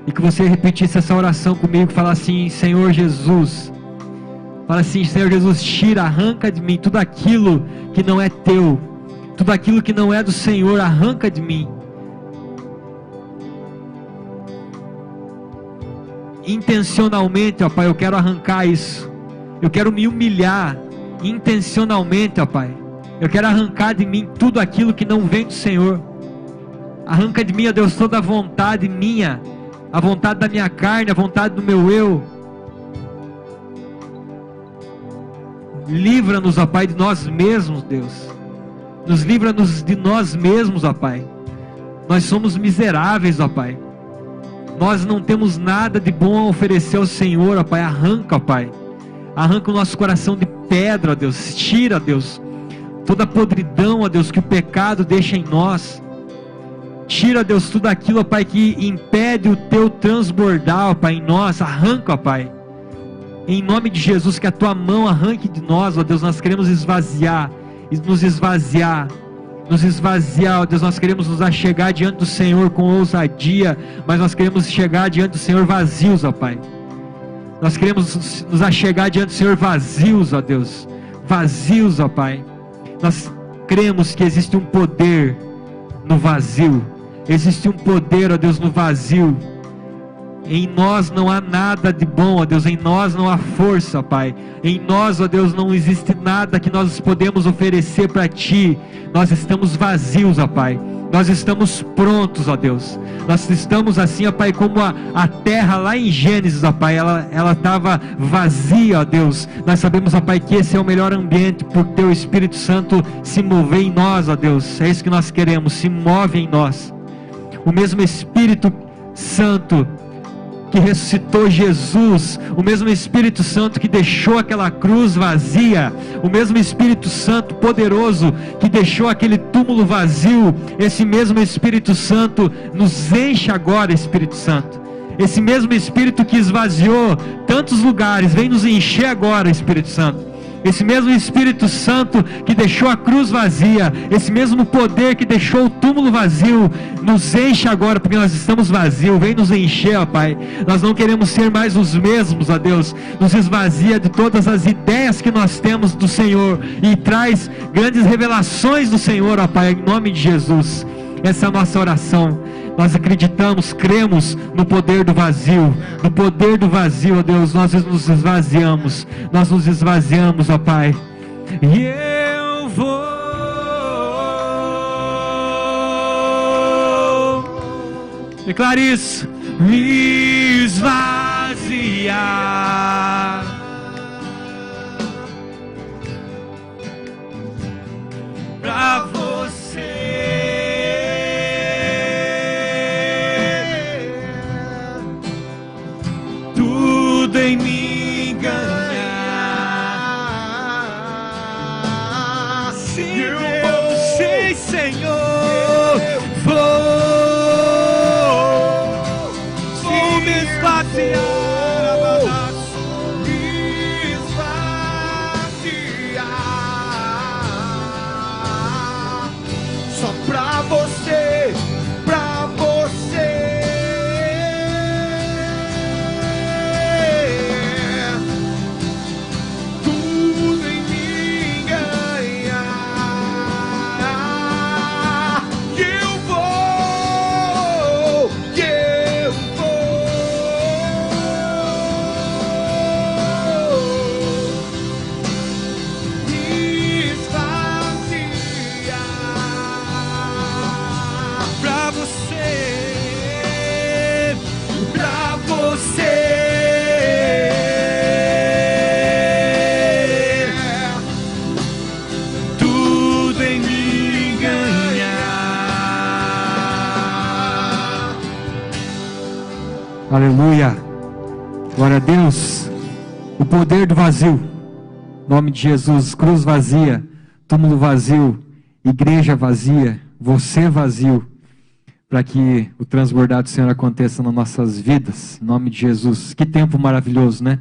S2: e que você repetisse essa oração comigo, fala assim: Senhor Jesus, fala assim: Senhor Jesus, tira, arranca de mim tudo aquilo que não é teu, tudo aquilo que não é do Senhor, arranca de mim. Intencionalmente, ó Pai, eu quero arrancar isso. Eu quero me humilhar intencionalmente, ó Pai. Eu quero arrancar de mim tudo aquilo que não vem do Senhor. Arranca de mim, ó Deus, toda a vontade minha, a vontade da minha carne, a vontade do meu eu. Livra-nos, ó Pai, de nós mesmos, Deus. Nos livra-nos de nós mesmos, ó Pai. Nós somos miseráveis, ó Pai. Nós não temos nada de bom a oferecer ao Senhor, ó Pai. Arranca, ó Pai. Arranca o nosso coração de pedra, ó Deus. Tira, ó Deus, toda a podridão, ó Deus, que o pecado deixa em nós. Tira, ó Deus, tudo aquilo, ó Pai, que impede o teu transbordar, ó Pai, em nós. Arranca, ó Pai. Em nome de Jesus, que a tua mão arranque de nós, ó Deus. Nós queremos esvaziar, nos esvaziar, ó Deus. Nós queremos nos achegar diante do Senhor com ousadia, mas nós queremos chegar diante do Senhor vazios, ó Pai. Nós queremos nos achegar diante do Senhor vazios, ó Deus. Vazios, ó Pai. Nós cremos que existe um poder no vazio. Existe um poder, ó Deus, no vazio. Em nós não há nada de bom, ó Deus. Em nós não há força, ó Pai. Em nós, ó Deus, não existe nada que nós podemos oferecer para Ti. Nós estamos vazios, ó Pai. Nós estamos prontos, ó Deus. Nós estamos assim, ó Pai, como a terra lá em Gênesis, ó Pai. Ela estava vazia, ó Deus. Nós sabemos, ó Pai, que esse é o melhor ambiente para o Teu Espírito Santo se mover em nós, ó Deus. É isso que nós queremos, se move em nós. O mesmo Espírito Santo que ressuscitou Jesus, o mesmo Espírito Santo que deixou aquela cruz vazia, o mesmo Espírito Santo poderoso que deixou aquele túmulo vazio, esse mesmo Espírito Santo nos enche agora, Espírito Santo. Esse mesmo Espírito que esvaziou tantos lugares, vem nos encher agora, Espírito Santo. Esse mesmo Espírito Santo que deixou a cruz vazia, esse mesmo poder que deixou o túmulo vazio, nos enche agora, porque nós estamos vazios. Vem nos encher, ó Pai. Nós não queremos ser mais os mesmos, ó Deus. Nos esvazia de todas as ideias que nós temos do Senhor e traz grandes revelações do Senhor, ó Pai, em nome de Jesus. Essa é a nossa oração. Nós acreditamos, cremos no poder do vazio. No poder do vazio, ó Deus, nós nos esvaziamos. Nós nos esvaziamos, ó Pai. E eu vou declare isso. Me esvaziar. Sim, Senhor. Vou me esvaziar.
S3: Só pra você, pra você. Tudo em mim ganhar. Eu vou me esvaziar pra você, pra você. Tudo em mim ganhar.
S2: Aleluia. Glória a Deus. O poder do vazio. Em nome de Jesus. Cruz vazia. Túmulo vazio. Igreja vazia. Você vazio. Para que o transbordar do Senhor aconteça nas nossas vidas. Em nome de Jesus. Que tempo maravilhoso, né?